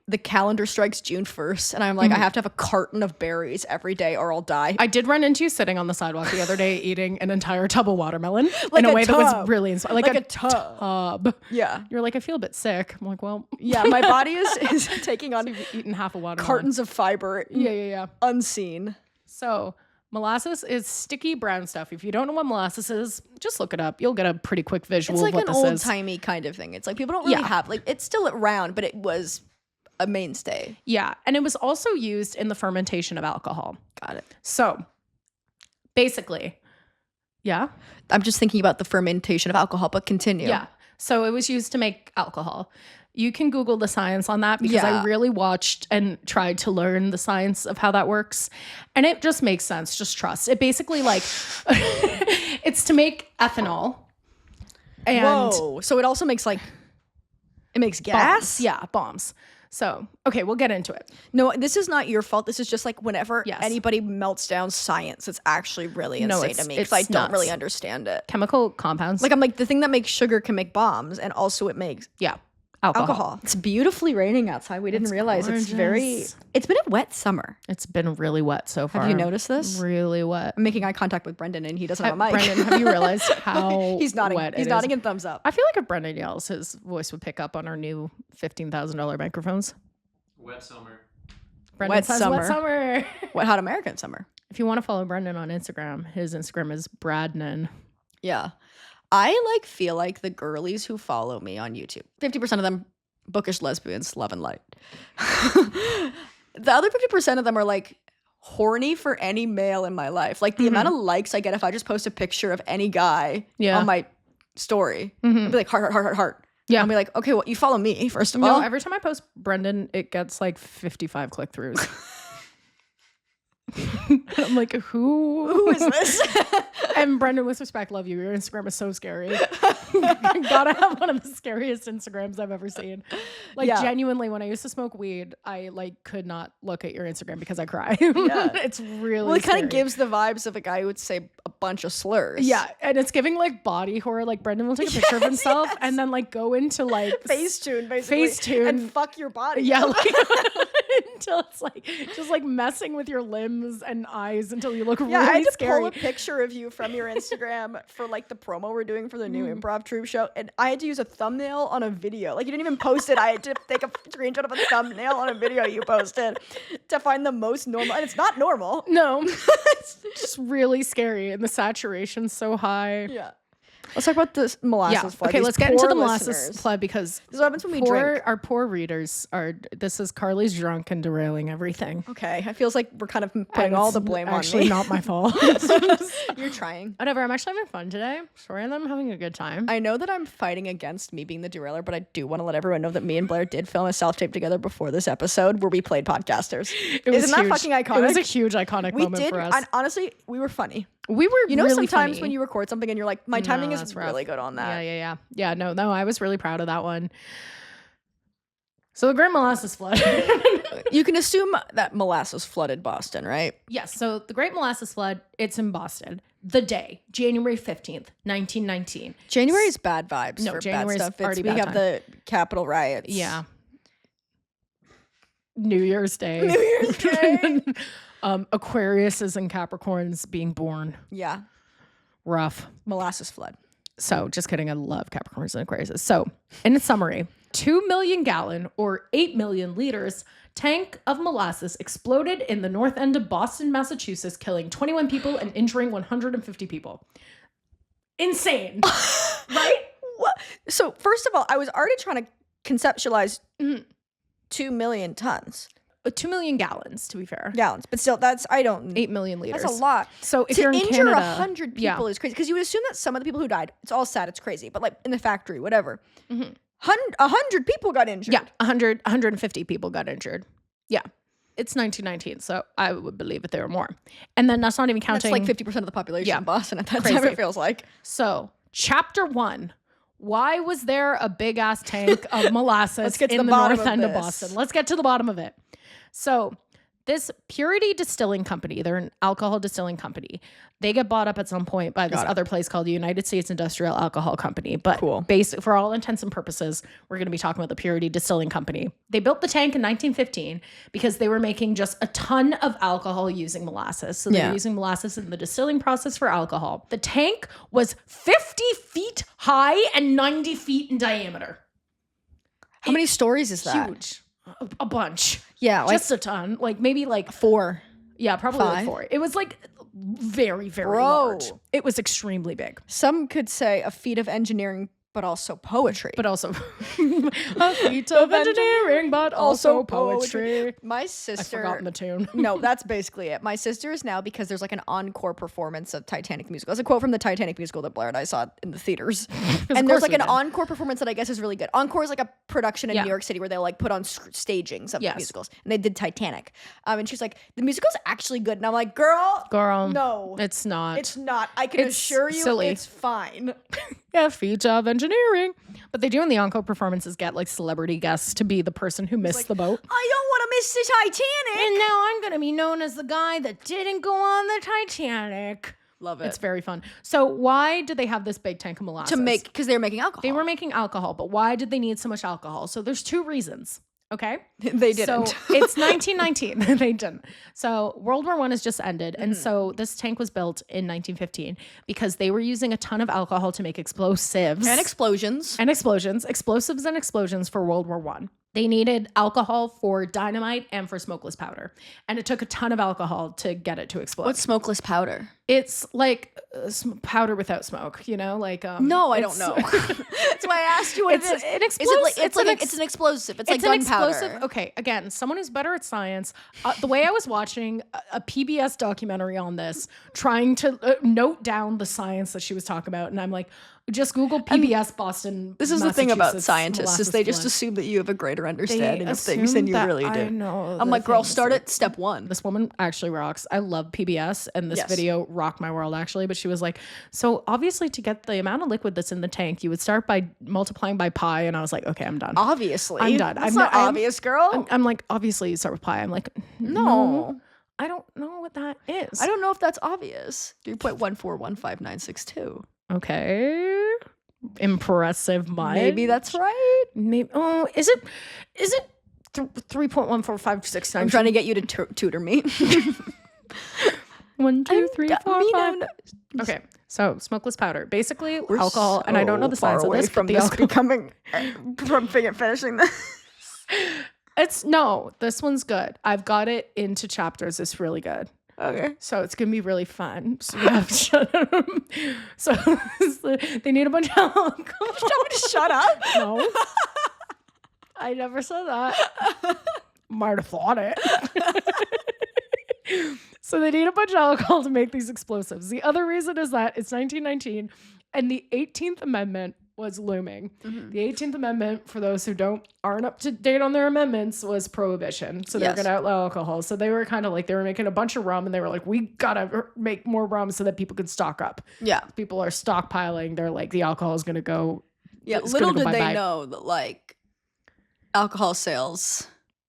the calendar strikes June 1st, and I'm like, I have to have a carton of berries every day or I'll die. I did run into you sitting on the sidewalk the other day eating an entire tub of watermelon Like in a a way that was tub. really inspiring. Like a tub. Yeah. You're like, I feel a bit sick. I'm like, well, Yeah, my body is taking on you've eaten half a watermelon. cartons of fiber Yeah. unseen. So molasses is sticky brown stuff. If you don't know what molasses is, just look it up. You'll get a pretty quick visual It's like of what an this old is. timey kind of thing. It's like people don't really have like it's still around, but it was a mainstay. Yeah. And it was also used in the fermentation of alcohol. Got it. So basically, yeah. I'm just thinking about the fermentation of alcohol, but continue. Yeah. So it was used to make alcohol. You can Google the science on that because I really watched and tried to learn the science of how that works. And it just makes sense. Just trust. It basically like, it's to make ethanol. And Whoa. So it also makes like, it makes gas? bombs. Yeah, bombs. So, okay, we'll get into it. No, this is not your fault. This is just like whenever Yes. anybody melts down science, it's actually really No, insane it's- to me because it's I don't nuts. really understand it. Chemical compounds. Like I'm like, the thing that makes sugar can make bombs and also it makes yeah, alcohol. It's beautifully raining outside. We didn't realize it's gorgeous. it's been a wet summer. It's been really wet so far. Have you noticed this? Really wet. I'm making eye contact with Brendan and he doesn't have a mic. Brendan, have you realized how He's nodding. wet He's it nodding is? and thumbs up. I feel like if Brendan yells, his voice would pick up on our new $15,000 microphones. Wet summer. Brendan Wet says summer. wet summer. Wet hot American summer. If you want to follow Brendan on Instagram, his Instagram is Bradnan. Yeah. I like feel like the girlies who follow me on YouTube, 50% of them bookish lesbians, love and light. The other 50% of them are like horny for any male in my life. Like the amount of likes I get if I just post a picture of any guy on my story. I'll be like heart, heart, heart, heart, heart. Yeah. I'll be like, okay, well, you follow me first of No, all. every time I post Brendan, it gets like 55 click-throughs. I'm like, who Who is this? And Brendan, with respect, love you. Your Instagram is so scary. Gotta have one of the scariest Instagrams I've ever seen. Like genuinely, when I used to smoke weed, I like could not look at your Instagram because I cry. Yeah. It's really Well, it kind scary. of gives the vibes of a guy who would say a bunch of slurs. Yeah, and it's giving like body horror. Like Brendan will take a picture of himself and then like go into like Facetune, basically. Facetune. And fuck your body. Yeah, like, until it's like just like messing with your limbs and eyes until you look Yeah, I really had to scary. pull a picture of you from your Instagram for like the promo we're doing for the new improv troupe show, and I had to use a thumbnail on a video. Like you didn't even post it. I had to take a screenshot of a thumbnail on a video you posted to find the most normal, and it's not normal. No, it's just really scary, and the saturation's so high. Yeah. Let's talk about this molasses flood. Okay, These let's get into poor the molasses listeners. flood because This is what happens when we drink. our poor readers are. This is Carly's drunk and derailing everything. Okay, it feels like we're kind of putting all the blame on me. Actually, not my fault. You're trying. Whatever. I'm actually having fun today. Sorry, I'm having a good time. I know that I'm fighting against me being the derailer, but I do want to let everyone know that me and Blair did film a self-tape together before this episode where we played podcasters. Isn't that fucking iconic? It was a huge iconic moment for us. And honestly, we were funny. We were, you know, really sometimes funny. when you record something and you're like, my timing is really good on that. Yeah. No, I was really proud of that one. So the Great Molasses Flood. You can assume that molasses flooded Boston, right? Yes. So the Great Molasses Flood, it's in Boston. The day, January 15th, 1919. January is bad vibes for January's bad stuff. already We bad have time. the Capitol riots. Yeah. New Year's Day. New Year's Day. Aquariuses and Capricorns being born. Yeah. Rough. Molasses flood. So just kidding. I love Capricorns and Aquariuses. So in summary, 2 million gallon or 8 million liters tank of molasses exploded in the north end of Boston, Massachusetts, killing 21 people and injuring 150 people. Insane. Right? What? So first of all, I was already trying to conceptualize 2 million tons. 2 million gallons, to be fair. Gallons. But still, that's, 8 million liters. That's a lot. So if to you're in injure Canada, 100 people is crazy. Because you would assume that some of the people who died, it's all sad, it's crazy. But like in the factory, whatever. 100 people got injured. Yeah, 150 people got injured. Yeah. It's 1919, so I would believe that there were more. And then that's not even counting. That's like 50% of the population of Boston at that Crazy. time, it feels like. So, chapter 1. Why was there a big ass tank of molasses in the north end of Boston? Let's get to the bottom of it. So, this Purity Distilling Company, they're an alcohol distilling company. They get bought up at some point by this other place called the United States Industrial Alcohol Company. But for all intents and purposes, we're going to be talking about the Purity Distilling Company. They built the tank in 1915 because they were making just a ton of alcohol using molasses. So they were using molasses in the distilling process for alcohol. The tank was 50 feet high and 90 feet in diameter. How many stories is that? Huge. A bunch. Yeah. Like just a ton. Like maybe like 4. Yeah, probably like 4. It was like very, very large. It was extremely big. Some could say a feat of engineering, but also poetry. But also a feat of engineering, but also poetry. My sister... I've forgotten the tune. No, that's basically it. My sister is now, because there's like an encore performance of Titanic musical. That's a quote from the Titanic musical that Blair and I saw in the theaters. And there's like an encore performance that I guess is really good. Encore is like a production in New York City where they like put on stagings of musicals. And they did Titanic. And she's like, the musical's actually good. And I'm like, girl, no. It's not. It's not. I can assure you silly. It's fine. Yeah, feat of engineering. But they do in the encore performances get like celebrity guests to be the person who missed the boat. I don't want to miss the Titanic. And now I'm going to be known as the guy that didn't go on the Titanic. Love it. It's very fun. So why did they have this big tank of molasses? Because they were making alcohol. They were making alcohol, but why did they need so much alcohol? So there's 2 reasons. Okay. They didn't. So it's 1919. They didn't. So World War I has just ended. And so this tank was built in 1915 because they were using a ton of alcohol to make explosives. And explosions. Explosives and explosions for World War I. They needed alcohol for dynamite and for smokeless powder. And it took a ton of alcohol to get it to explode. What's smokeless powder? It's like powder without smoke, you know? Like no, I don't know. That's why I asked you what it is. An explosive. It's an explosive. It's like gunpowder. Okay, again, someone who's better at science. The way I was watching a PBS documentary on this, trying to note down the science that she was talking about, and I'm like, just Google PBS Boston. This is the thing about scientists is they just assume that you have a greater understanding of things than you really do. I know. I'm like, girl, start at step 1. This woman actually rocks. I love PBS, and this video rocked my world actually. But she was like, so obviously to get the amount of liquid that's in the tank, you would start by multiplying by pi. And I was like, okay, I'm done. Obviously, I'm done. That's not obvious, girl. I'm like, obviously you start with pi. I'm like, no. I don't know what that is. I don't know if that's obvious. 3.1415962. Okay. Impressive mind. Maybe that's right. Maybe. Oh, is it 3.14569? I'm trying to get you to tutor me. 1, 2, 3, 4, 5. Okay, so smokeless powder, basically alcohol, and I don't know the science of this. From this becoming from finishing this. This one's good. I've got it into chapters. It's really good. Okay. So it's gonna be really fun. So we have so they need a bunch of alcohol. Tell me to shut up. No, I never said that. Might have thought it. So they need a bunch of alcohol to make these explosives. The other reason is that it's 1919 and the 18th Amendment was looming. Mm-hmm. The 18th Amendment, for those who aren't up to date on their amendments, was prohibition. So they're going to outlaw alcohol. So they were kind of like, they were making a bunch of rum and they were like, we got to make more rum so that people can stock up. Yeah. People are stockpiling. They're like, the alcohol is going to go. Yeah. Little did they know that like alcohol sales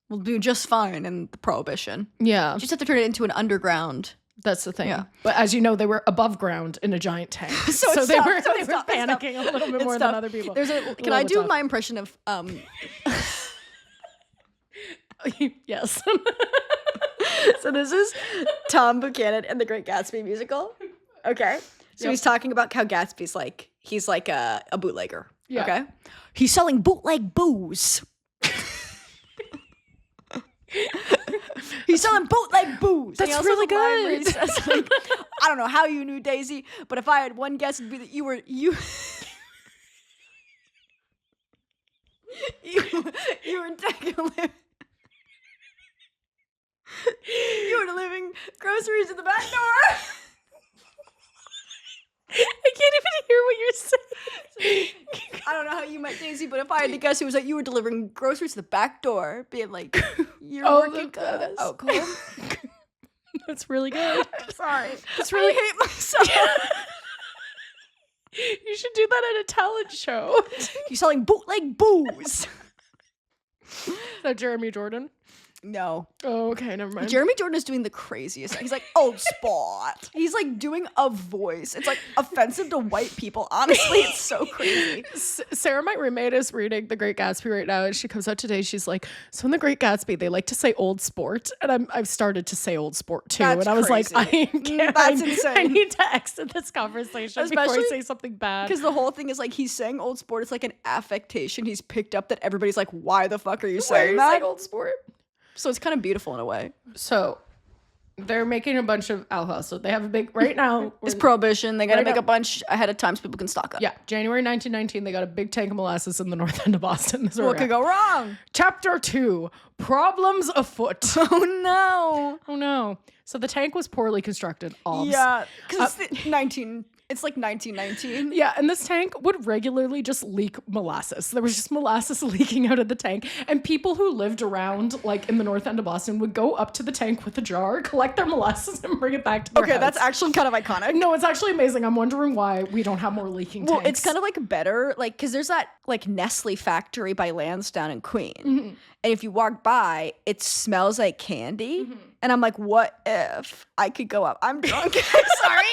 will do just fine in the prohibition. Yeah. You just have to turn it into an underground. That's the thing. Yeah. But as you know, they were above ground in a giant tank. so they were panicking a little bit more than other people. Can I do my impression of Yes. So this is Tom Buchanan and the Great Gatsby musical. Okay. So he's talking about how Gatsby's like he's like a bootlegger. Yeah. Okay. He's selling bootleg booze. He's selling bootleg booze. That's really good. Says, like, I don't know how you knew, Daisy, but if I had one guess, it'd be that you were delivering groceries at the back door. I can't even hear what you're saying. I don't know how you met Daisy, but if I had to guess, it was that you were delivering groceries to the back door, being like, you're working good. Oh, cool. That's really good. I'm sorry. That's really hate myself. You should do that at a talent show. You're selling bootleg booze. Is that Jeremy Jordan? No. Oh, okay, never mind. Jeremy Jordan is doing the craziest thing. He's like, old spot. He's like doing a voice. It's like offensive to white people. Honestly, it's so crazy. Sarah, my roommate, is reading The Great Gatsby right now, and she comes out today. She's like, so in The Great Gatsby, they like to say old sport, and I've started to say old sport too. That's and I was crazy. Like, That's insane. I need to exit this conversation before I say something bad. Because the whole thing is like he's saying old sport. It's like an affectation he's picked up that everybody's like, why the fuck are you saying that? Old sport? So it's kind of beautiful in a way. So they're making a bunch of alcohol. So they have a big, right now. It's prohibition. They got to make a bunch ahead of time so people can stock up. Yeah. January 1919, they got a big tank of molasses in the north end of Boston. What could go wrong? Chapter 2, Problems Afoot. Oh no. Oh no. So the tank was poorly constructed. Yeah. Because it's like 1919. Yeah, and this tank would regularly just leak molasses. There was just molasses leaking out of the tank. And people who lived around, like, in the north end of Boston would go up to the tank with a jar, collect their molasses, and bring it back to their house. That's actually kind of iconic. No, it's actually amazing. I'm wondering why we don't have more leaking tanks. Well, it's kind of like better, like, because there's that, like, Nestle factory by Lansdowne and Queen. Mm-hmm. And if you walk by, it smells like candy. Mm-hmm. And I'm like, what if I could go up? I'm drunk. Sorry.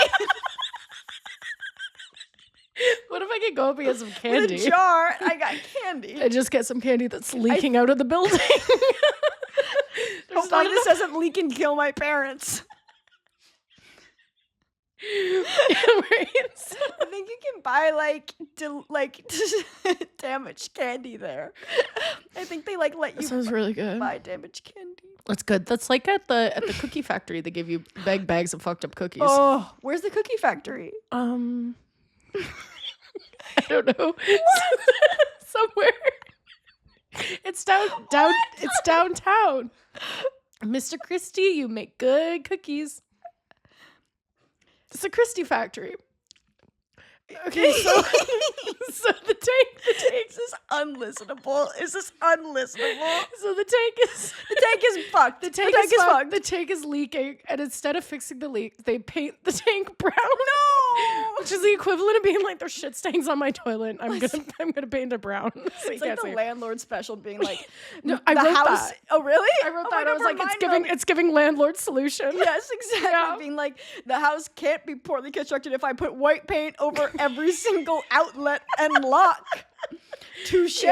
What if I could go up and get some candy? With a jar, I got candy. I just get some candy that's leaking out of the building. Hopefully this doesn't leak and kill my parents. Right. I think you can buy damaged candy there. I think they let you. That sounds really good. Buy damaged candy. That's good. That's like at the cookie factory. They give you bags of fucked up cookies. Oh, where's the cookie factory? I don't know. Somewhere. It's it's downtown. Mr. Christie, you make good cookies. It's a Christie factory. Okay, so the tank is this unlistenable. Is this unlistenable? So the tank is fucked. The tank is fucked. The tank is leaking, and instead of fixing the leak, they paint the tank brown. No, which is the equivalent of being like, there's shit stains on my toilet. I'm gonna paint it brown. So it's like the landlord special being like, no, I wrote house. That. Oh really? I wrote that. I was like, it's giving landlord solution. Yes, exactly. Yeah. Being like, the house can't be poorly constructed if I put white paint over every single outlet and lock. Touche.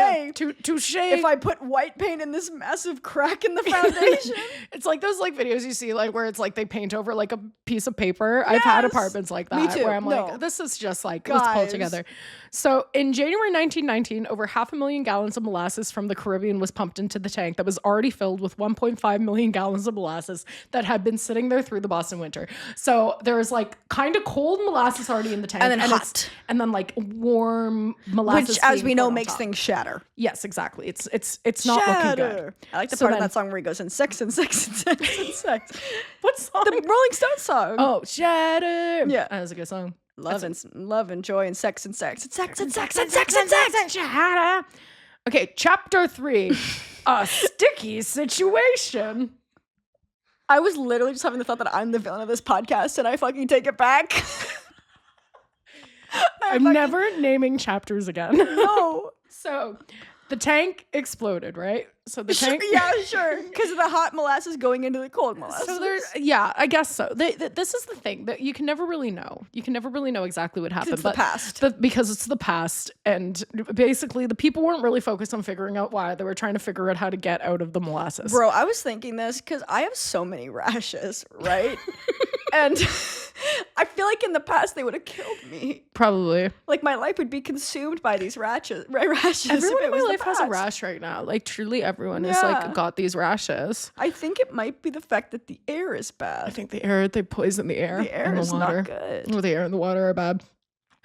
Touche. If I put white paint in this massive crack in the foundation. It's like those like videos you see like where it's like they paint over like a piece of paper. I've had apartments like that. Me too. Where I'm like, this is just like, let's pull it together. So in January 1919, over 500,000 gallons of molasses from the Caribbean was pumped into the tank that was already filled with 1.5 million gallons of molasses that had been sitting there through the Boston winter. So there was like kind of cold molasses already in the tank. And then hot. And then like warm molasses. Which, as we know, makes things shatter. Yes, exactly. It's not looking good. I like the part of that song where he goes, and sex and sex and sex and sex. What song? The Rolling Stones song. Oh, shatter. Yeah. That was a good song. Love and joy and sex and sex and sex and sex and sex sex and sex and shatter. Okay, chapter 3. A sticky situation. I was literally just having the thought that I'm the villain of this podcast, and I fucking take it back. I'm never naming chapters again. No. So the tank exploded, right? So the tank. Yeah, sure. Because of the hot molasses going into the cold molasses. So there's, yeah, I guess so. This is the thing that you can never really know. You can never really know exactly what happened. It's the past. Because it's the past. And basically the people weren't really focused on figuring out why. They were trying to figure out how to get out of the molasses. Bro, I was thinking this because I have so many rashes, right? And I feel like in the past they would have killed me. Probably. Like my life would be consumed by these rashes. Everyone in my life has a rash right now. Like truly everyone is like got these rashes. I think it might be the fact that the air is bad. I think they poison the air. The air is not good. Or the air and the water are bad.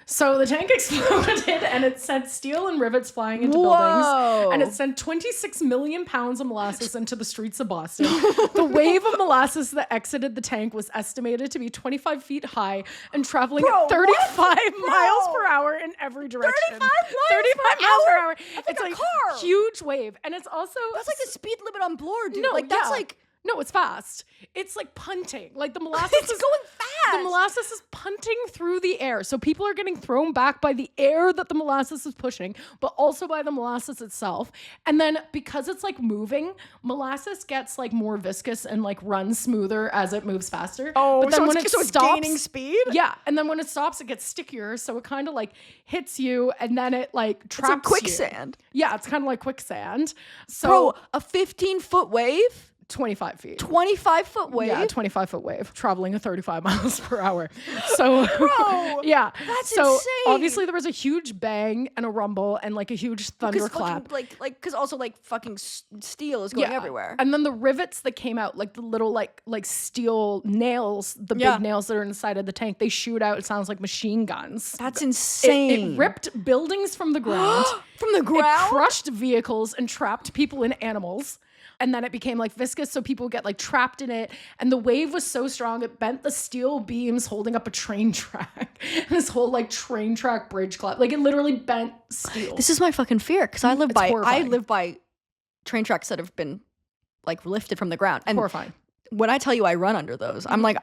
So the tank exploded and it sent steel and rivets flying into buildings. And it sent 26 million pounds of molasses into the streets of Boston. The wave of molasses that exited the tank was estimated to be 25 feet high and traveling at 35 miles per hour in every direction. 35 miles per hour? It's like a car. Huge wave. And it's also... That's like the speed limit on Blair, dude. No, like that's like... No, it's fast. It's like punting. Like the molasses it's going fast. The molasses is punting through the air. So people are getting thrown back by the air that the molasses is pushing, but also by the molasses itself. And then because it's like moving, molasses gets like more viscous and like runs smoother as it moves faster. Oh, but then so when it's stops, gaining speed? Yeah. And then when it stops, it gets stickier. So it kind of like hits you and then it like traps it's like quicksand. You. Yeah, it's kind of like quicksand. So bro, a 15-foot wave? 25 feet. 25-foot wave? Yeah, 25-foot wave, traveling at 35 miles per hour. So, bro, yeah. That's so insane. Obviously there was a huge bang and a rumble and like a huge thunderclap. Because also like fucking steel is going everywhere. And then the rivets that came out, like the little like steel nails, the big nails that are inside of the tank, they shoot out, it sounds like machine guns. That's insane. It ripped buildings from the ground. From the ground? It crushed vehicles and trapped people and animals. And then it became like viscous, so people would get like trapped in it. And the wave was so strong, it bent the steel beams holding up a train track. And this whole like train track bridge collapsed. Like it literally bent steel. This is my fucking fear because I live by train tracks that have been like lifted from the ground. And horrifying. When I tell you I run under those, I'm like,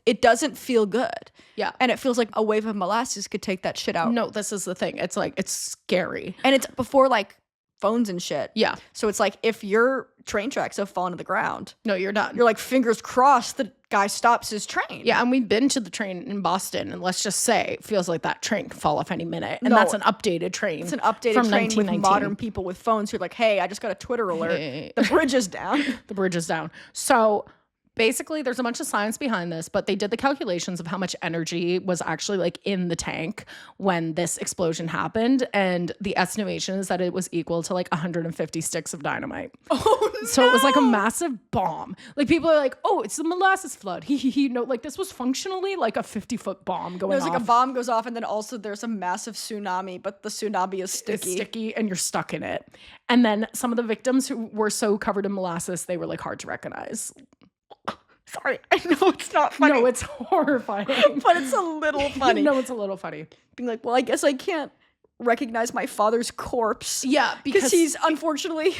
it doesn't feel good. Yeah. And it feels like a wave of molasses could take that shit out. No, this is the thing. It's like, it's scary. And it's before like phones and shit. Yeah. So it's like if your train tracks have fallen to the ground, no, you're done. You're like fingers crossed the guy stops his train. Yeah, and we've been to the train in Boston, and let's just say it feels like that train can fall off any minute. And that's an updated train. It's an updated train with modern people with phones who are like, hey, I just got a Twitter alert. Hey. The bridge is down. The bridge is down. So basically, there's a bunch of science behind this, but they did the calculations of how much energy was actually like in the tank when this explosion happened. And the estimation is that it was equal to like 150 sticks of dynamite. Oh, no. So it was like a massive bomb. Like people are like, oh, it's the molasses flood. No, like this was functionally like a 50-foot bomb going off. There's like a bomb goes off and then also there's a massive tsunami, but the tsunami is sticky. It's sticky and you're stuck in it. And then some of the victims who were so covered in molasses, they were like hard to recognize. Sorry, I know it's not funny. No, it's horrifying. But it's a little funny. No, it's a little funny. Being like, well, I guess I can't recognize my father's corpse. Yeah, because he's unfortunately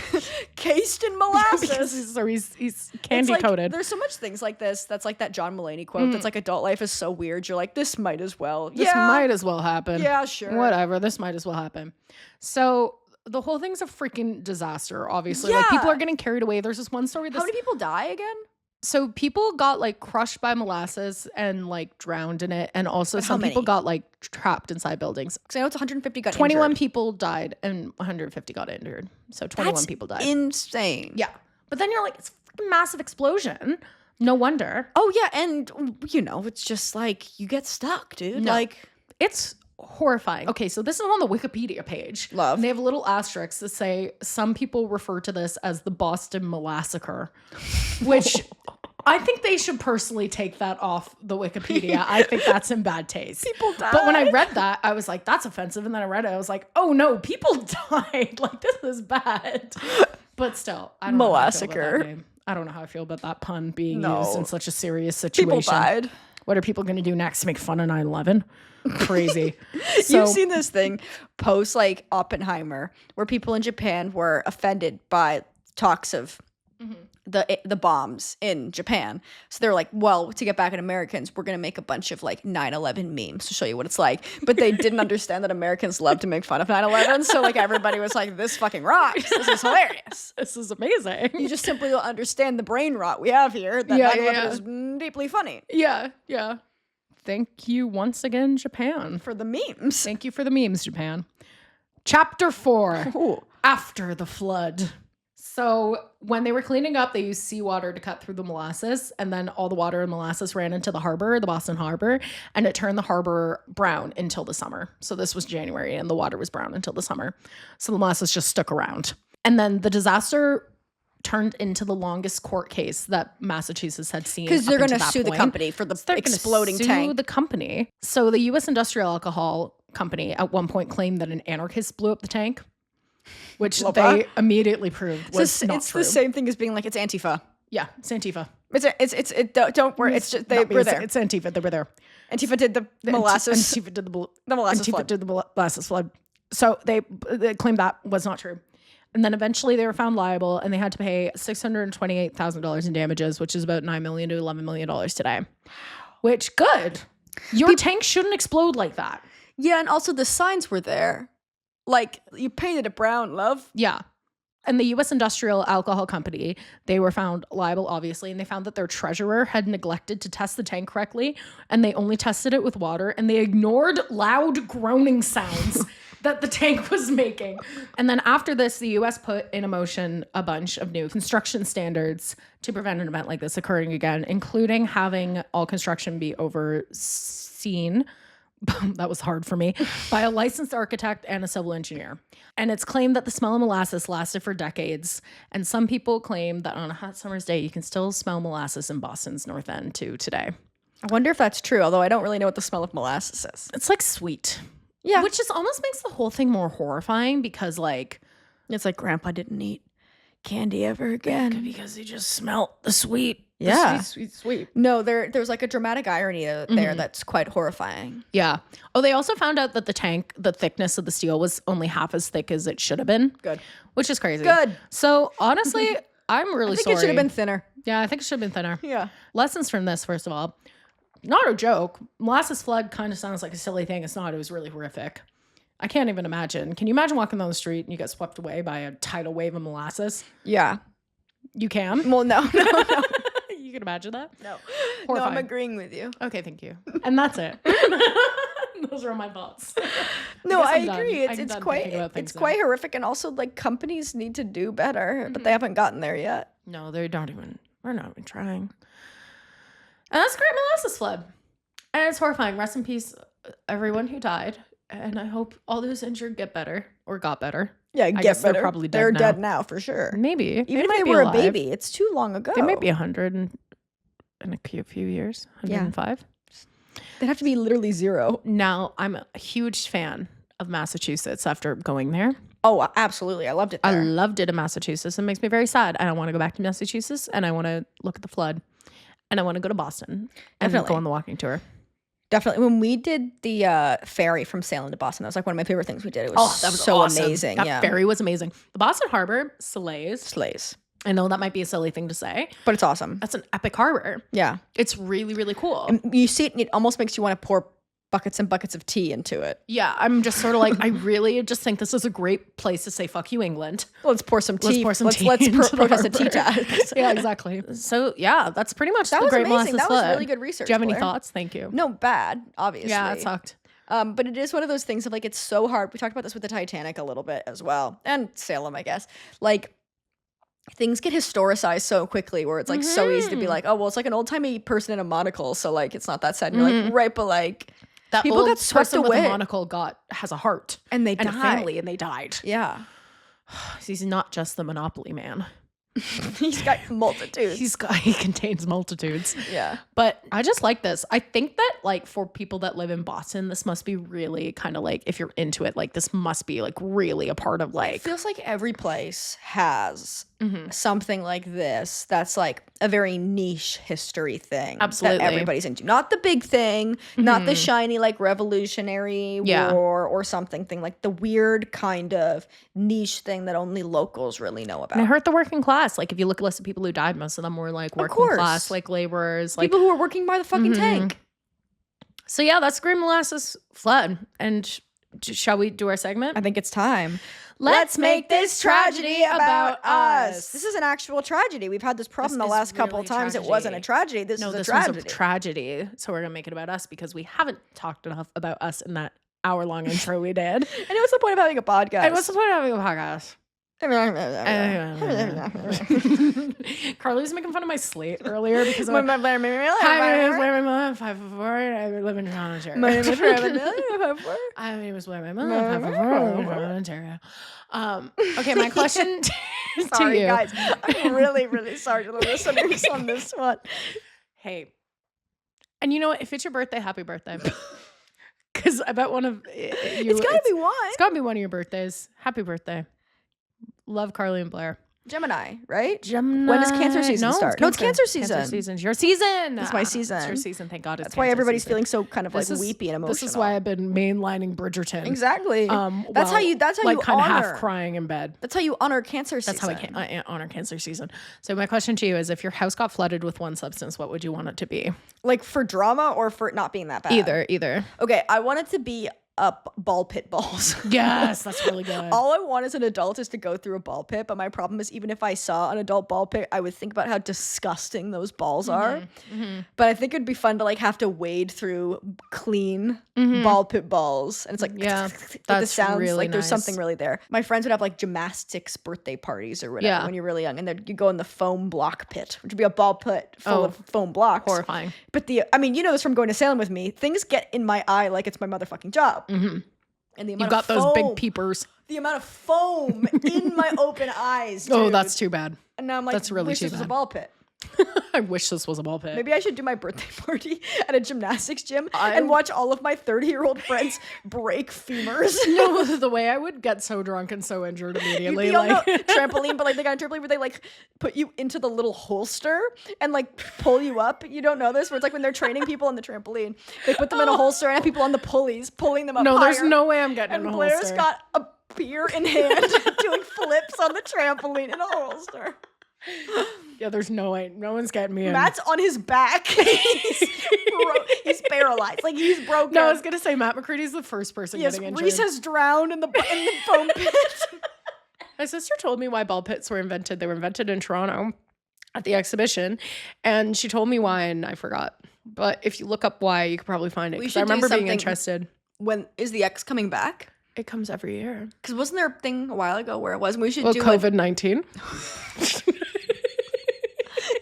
cased in molasses. He's candy coated. There's so much things like this. That's like that John Mulaney quote. That's like adult life is so weird. You're like, this might as well. This might as well happen. Yeah, sure. Whatever. This might as well happen. So the whole thing's a freaking disaster. Obviously, like people are getting carried away. There's this one story. How many people die again? So people got like crushed by molasses and like drowned in it. And also some many? people got like trapped inside buildings. Because I know it's 150 got 21 injured. people died and 150 got injured. So 21 That's people died. insane. Yeah. But then you're like, it's a fucking massive explosion. No wonder. Oh, yeah. And, you know, it's just like you get stuck, dude. No. Like, It's horrifying. Okay, so this is on the Wikipedia page. Love. And they have little asterisks that say some people refer to this as the Boston Molassacre, which I think they should personally take that off the Wikipedia. I think that's in bad taste. People died. But when I read that, I was like, that's offensive. And then I read it, I was like, oh no, people died. Like, this is bad. But still, I don't know how I feel about that Molassacre. name. I don't know how I feel about that pun being No. used in such a serious situation. people died. What are people going to do next? Make fun of 9/11? Crazy. So, You've seen this thing post like Oppenheimer, where people in Japan were offended by talks of the bombs in Japan. So they're like, well, to get back at Americans, we're gonna make a bunch of like 9/11 memes to show you what it's like. But they didn't understand that Americans love to make fun of 9/11. So like everybody was like, this fucking rocks. This is hilarious. this is amazing. You just simply don't understand the brain rot we have here. That Yeah, 9/11 yeah. is deeply funny Yeah. Thank you once again, Japan. for the memes. Thank you for the memes, Japan. Chapter 4. Ooh. After the flood. So when they were cleaning up, they used seawater to cut through the molasses, and then all the water and molasses ran into the harbor, the Boston Harbor, and it turned the harbor brown until the summer. So this was January, and the water was brown until the summer. So the molasses just stuck around. And then the disaster turned into the longest court case that Massachusetts had seen. Because they're going going to to sue the company for the exploding tank. The company. So the U.S. Industrial Alcohol Company at one point claimed that an anarchist blew up the tank, which Love they that. immediately proved was not it's true. the same thing as being like, it's Antifa. Yeah, it's Antifa. Don't worry. It's just, they Not me, were it's- there. It's Antifa. They were there. Antifa did the molasses. Antifa did the molasses Antifa flood. did the molasses flood. So they claimed that was not true. And then eventually they were found liable and they had to pay $628,000 in damages, which is about $9 million to $11 million today. Which, good. Your tank shouldn't explode like that. Yeah, and also the signs were there. Like, you painted it brown, love. Yeah. And the U.S. Industrial Alcohol Company, they were found liable, obviously, and they found that their treasurer had neglected to test the tank correctly, and they only tested it with water, and they ignored loud groaning sounds that the tank was making. And then after this, the U.S. put in motion a bunch of new construction standards to prevent an event like this occurring again, including having all construction be overseen. That was hard for me, by a licensed architect and a civil engineer. And it's claimed that the smell of molasses lasted for decades. And some people claim that on a hot summer's day, you can still smell molasses in Boston's North End too today. I wonder if that's true, although I don't really know what the smell of molasses is. It's like sweet. Yeah. Which just almost makes the whole thing more horrifying because like... It's like Grandpa didn't eat candy ever again. Because he just smelt the sweet. Yeah. The sweet. No, there's like a dramatic irony there that's quite horrifying. Yeah. Oh, they also found out that the tank, the thickness of the steel was only half as thick as it should have been. Good. Which is crazy. Good. So honestly, I'm really I think sorry. it should have been thinner. Yeah, I think it should have been thinner. Yeah. Lessons from this, first of all. Not a joke. Molasses flood kind of sounds like a silly thing. It's not. It was really horrific. I can't even imagine. Can you imagine walking down the street and you get swept away by a tidal wave of molasses? Yeah. You can? Well, no. You can imagine that? No, Horrifying. I'm agreeing with you. Okay, thank you. And that's it. Those are my thoughts. No, guess I I'm done. agree. I'm It's done quite thinking about things now. horrific, and also like companies need to do better, but they haven't gotten there yet. No, they don't even. We're not even trying. And that's Great Molasses Flood. And it's horrifying. Rest in peace, everyone who died. And I hope all those injured get better or got better. Yeah, guess they're probably dead They're now. dead now for sure. Maybe. Even if they were a baby, it's too long ago. They might be 100 in a few years. 105. They'd have to be literally 0. Now, I'm a huge fan of Massachusetts after going there. Oh, absolutely. I loved it I there. loved it in Massachusetts. It makes me very sad. I don't want to go back to Massachusetts, and I want to look at the flood, and I want to go to Boston and Definitely. go on the walking tour. Definitely. When we did the ferry from Salem to Boston, that was like one of my favorite things we did. It was, That was so awesome. amazing. That yeah. ferry was amazing. The Boston Harbor slays. Slays. I know that might be a silly thing to say. But it's awesome. That's an epic harbor. Yeah. It's really, really cool. And you see it and it almost makes you want to pour buckets and buckets of tea into it. Yeah, I'm just sort of like, I really just think this is a great place to say fuck you, England. Let's pour some tea. Let's pour some tea. Let's protest a tea tax. Yeah, exactly. So yeah, that's pretty much That the was Great amazing. Molasses That was Flood. really good research. Do you have any Blair. thoughts? Thank you. No, bad, obviously. Yeah, it sucked. But it is one of those things of like, it's so hard. We talked about this with the Titanic a little bit as well. And Salem, I guess. Like, things get historicized so quickly where it's like so easy to be like, oh, well, it's like an old timey person in a monocle. So like, it's not that sad. And you're like, right, but like, That people old got swept person away. with a monocle has a heart And they and a died. family, and they died. Yeah. He's not just the Monopoly man. He's got multitudes. He contains multitudes. Yeah. But I just like this. I think that like for people that live in Boston, this must be really kind of like, if you're into it, like this must be like really a part of like. It feels like every place has something like this that's like a very niche history thing. Absolutely. That everybody's into. Not the big thing, not the shiny like revolutionary war or something thing, like the weird kind of niche thing that only locals really know about. And it hurt the working class. Like if you look at a list of people who died, most of them were like working class, like laborers. Like people who are working by the fucking tank. So yeah, that's Great Molasses Flood. And shall we do our segment? I think it's time. Let's make this tragedy about us. This is an actual tragedy. We've had this problem This the is last couple really times. It tragedy. wasn't a tragedy. This is a tragedy. was a tragedy. So we're gonna make it about us because we haven't talked enough about us in that hour-long intro we did. And what's the point of having a podcast? And what's the point of having a podcast? Carly's making fun of my slate earlier because I'm like, hi, my name is Blair MacMillan, 5'4", I live in Toronto, Ontario. My name is Blair MacMillan, 5'4". My name is Blair MacMillan, 5'4", I live in Toronto, Ontario. Okay, my question to Sorry, you. guys. I'm really, really sorry to the listeners on this one. Hey, and you know what? If it's your birthday, happy birthday. Because I bet one of you. It's gotta be one. It's gotta be one of your birthdays. Happy birthday. Love Carley and Blair. Gemini, right? Gemini. When does Cancer season start? No, it's Cancer season. Cancer season's your season. It's my season. It's your season. Thank God. That's why everybody's feeling so kind of like weepy and emotional. This is why I've been mainlining Bridgerton. Exactly. That's how you like kind of honor. half crying in bed. That's how you honor Cancer season. That's how I honor Cancer season. So my question to you is, if your house got flooded with one substance, what would you want it to be? Like for drama or for it not being that bad? Either. Okay, I want it to be ball pit balls. Yes, that's really good. All I want as an adult is to go through a ball pit, but my problem is even if I saw an adult ball pit, I would think about how disgusting those balls are. But I think it'd be fun to like have to wade through clean ball pit balls, and it's like the sounds really like there's nice. something really there. My friends would have like gymnastics birthday parties or whatever when you're really young, and then you go in the foam block pit, which would be a ball pit full of foam blocks. Horrifying. But you know this from going to Salem with me. Things get in my eye like it's my motherfucking job. And the amount You got of those foam, big peepers. The amount of foam in my open eyes. Dude. Oh, that's too bad. And now I'm like, that's really wish too this was a bad. ball pit. I wish this was a ball pit. Maybe I should do my birthday party at a gymnastics gym and watch all of my 30-year-old friends break femurs. No, the way I would get so drunk and so injured immediately. You'd be on the trampoline, but like they got a trampoline where they like put you into the little holster and like pull you up. You don't know this, where it's like when they're training people on the trampoline, they put them in a holster and have people on the pulleys pulling them up. No, higher. there's no way I'm getting And in a Blair's holster. got a beer in hand doing flips on the trampoline in a holster. Yeah, there's no way. No one's getting me in. Matt's on his back. He's paralyzed. Like he's broken. No, I was gonna say Matt McCready's the first person Yes, getting injured. Reese has drowned in the foam pit. My sister told me why ball pits were invented. They were invented in Toronto at the exhibition, and she told me why, and I forgot. But if you look up why, you could probably find it. Because I remember being interested. When is the X coming back? It comes every year. Because wasn't there a thing a while ago where it was? We should do COVID-19.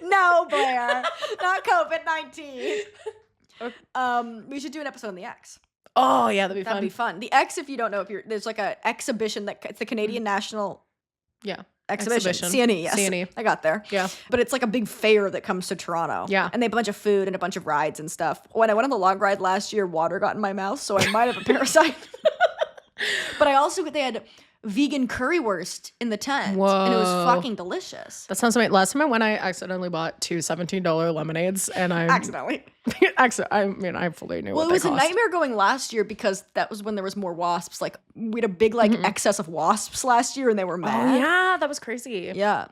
No, Blair, not COVID-19. We should do an episode on the X. Oh yeah, that'd be fun. The X, if you don't know, there's like a exhibition it's the Canadian National Exhibition. CNE, yes. CNE. I got there. Yeah. But it's like a big fair that comes to Toronto. Yeah. And they have a bunch of food and a bunch of rides and stuff. When I went on the log ride last year, water got in my mouth, so I might have a parasite. But they had vegan currywurst in the tent. Whoa. And it was fucking delicious. That sounds amazing. Last time I went, I accidentally bought two $17 lemonades, and I Accidentally. I fully knew. Well, what it was they a cost. nightmare going last year because that was when there was more wasps. Like we had a big excess of wasps last year, and they were mad. Oh yeah, that was crazy. Yeah.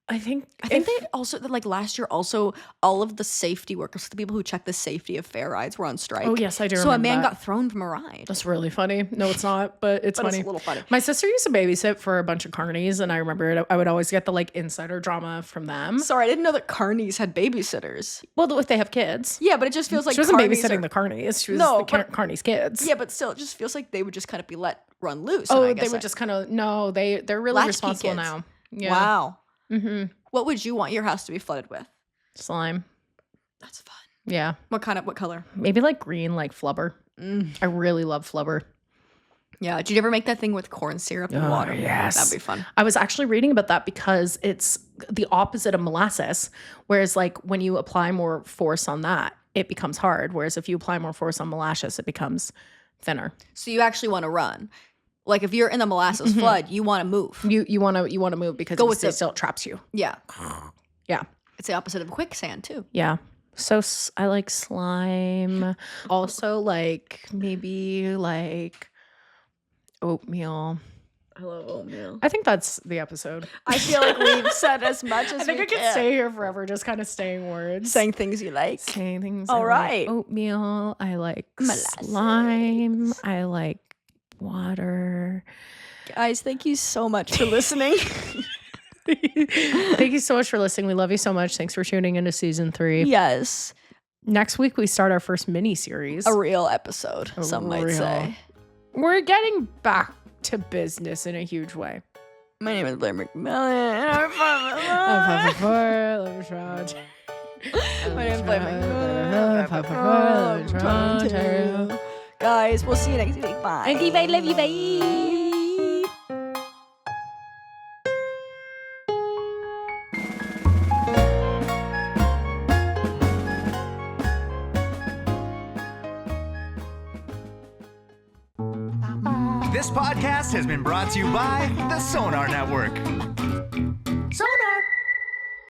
I think they also, like last year, also all of the safety workers, the people who check the safety of fair rides, were on strike. Oh yes, I do. So a man that. got thrown from a ride. That's really funny. No, it's not, but it's funny. It's a little funny. My sister used to babysit for a bunch of carnies, and I remember I would always get the like insider drama from them. Sorry, I didn't know that carnies had babysitters. Well, if they have kids. Yeah, but it just feels like she wasn't babysitting the carnies. She was the carnies' kids. Yeah, but still, it just feels like they would just kind of be let run loose. Oh, they would just kind of they're really responsible kids. now. Yeah. Wow. Mm-hmm. What would you want your house to be flooded with? Slime. That's fun. Yeah. What color? Maybe like green, like flubber. I really love flubber. Yeah. Did you ever make that thing with corn syrup and water? Yes. That'd be fun. I was actually reading about that because it's the opposite of molasses. Whereas like when you apply more force on that, it becomes hard. Whereas if you apply more force on molasses, it becomes thinner. So you actually want to run. Like if you're in the molasses flood, you want to move. You want to move because it still traps you. Yeah. Yeah. It's the opposite of quicksand too. Yeah. So I like slime. Also like maybe like oatmeal. I love oatmeal. I think that's the episode. I feel like we've said as much as I think I could stay here forever just kind of saying words. Saying things you like. Saying things. All right. Like oatmeal. I like molasses. Slime. I like water. Guys, thank you so much for listening. Thank you so much for listening. We love you so much. Thanks for tuning into season 3. Yes. Next week, we start our first mini series. A real episode, some might say. We're getting back to business in a huge way. My name is Blair MacMillan. My name is Blair MacMillan. Guys, we'll see you next week. Bye. Okay, bye. Love you. Bye. This podcast has been brought to you by the Sonar Network.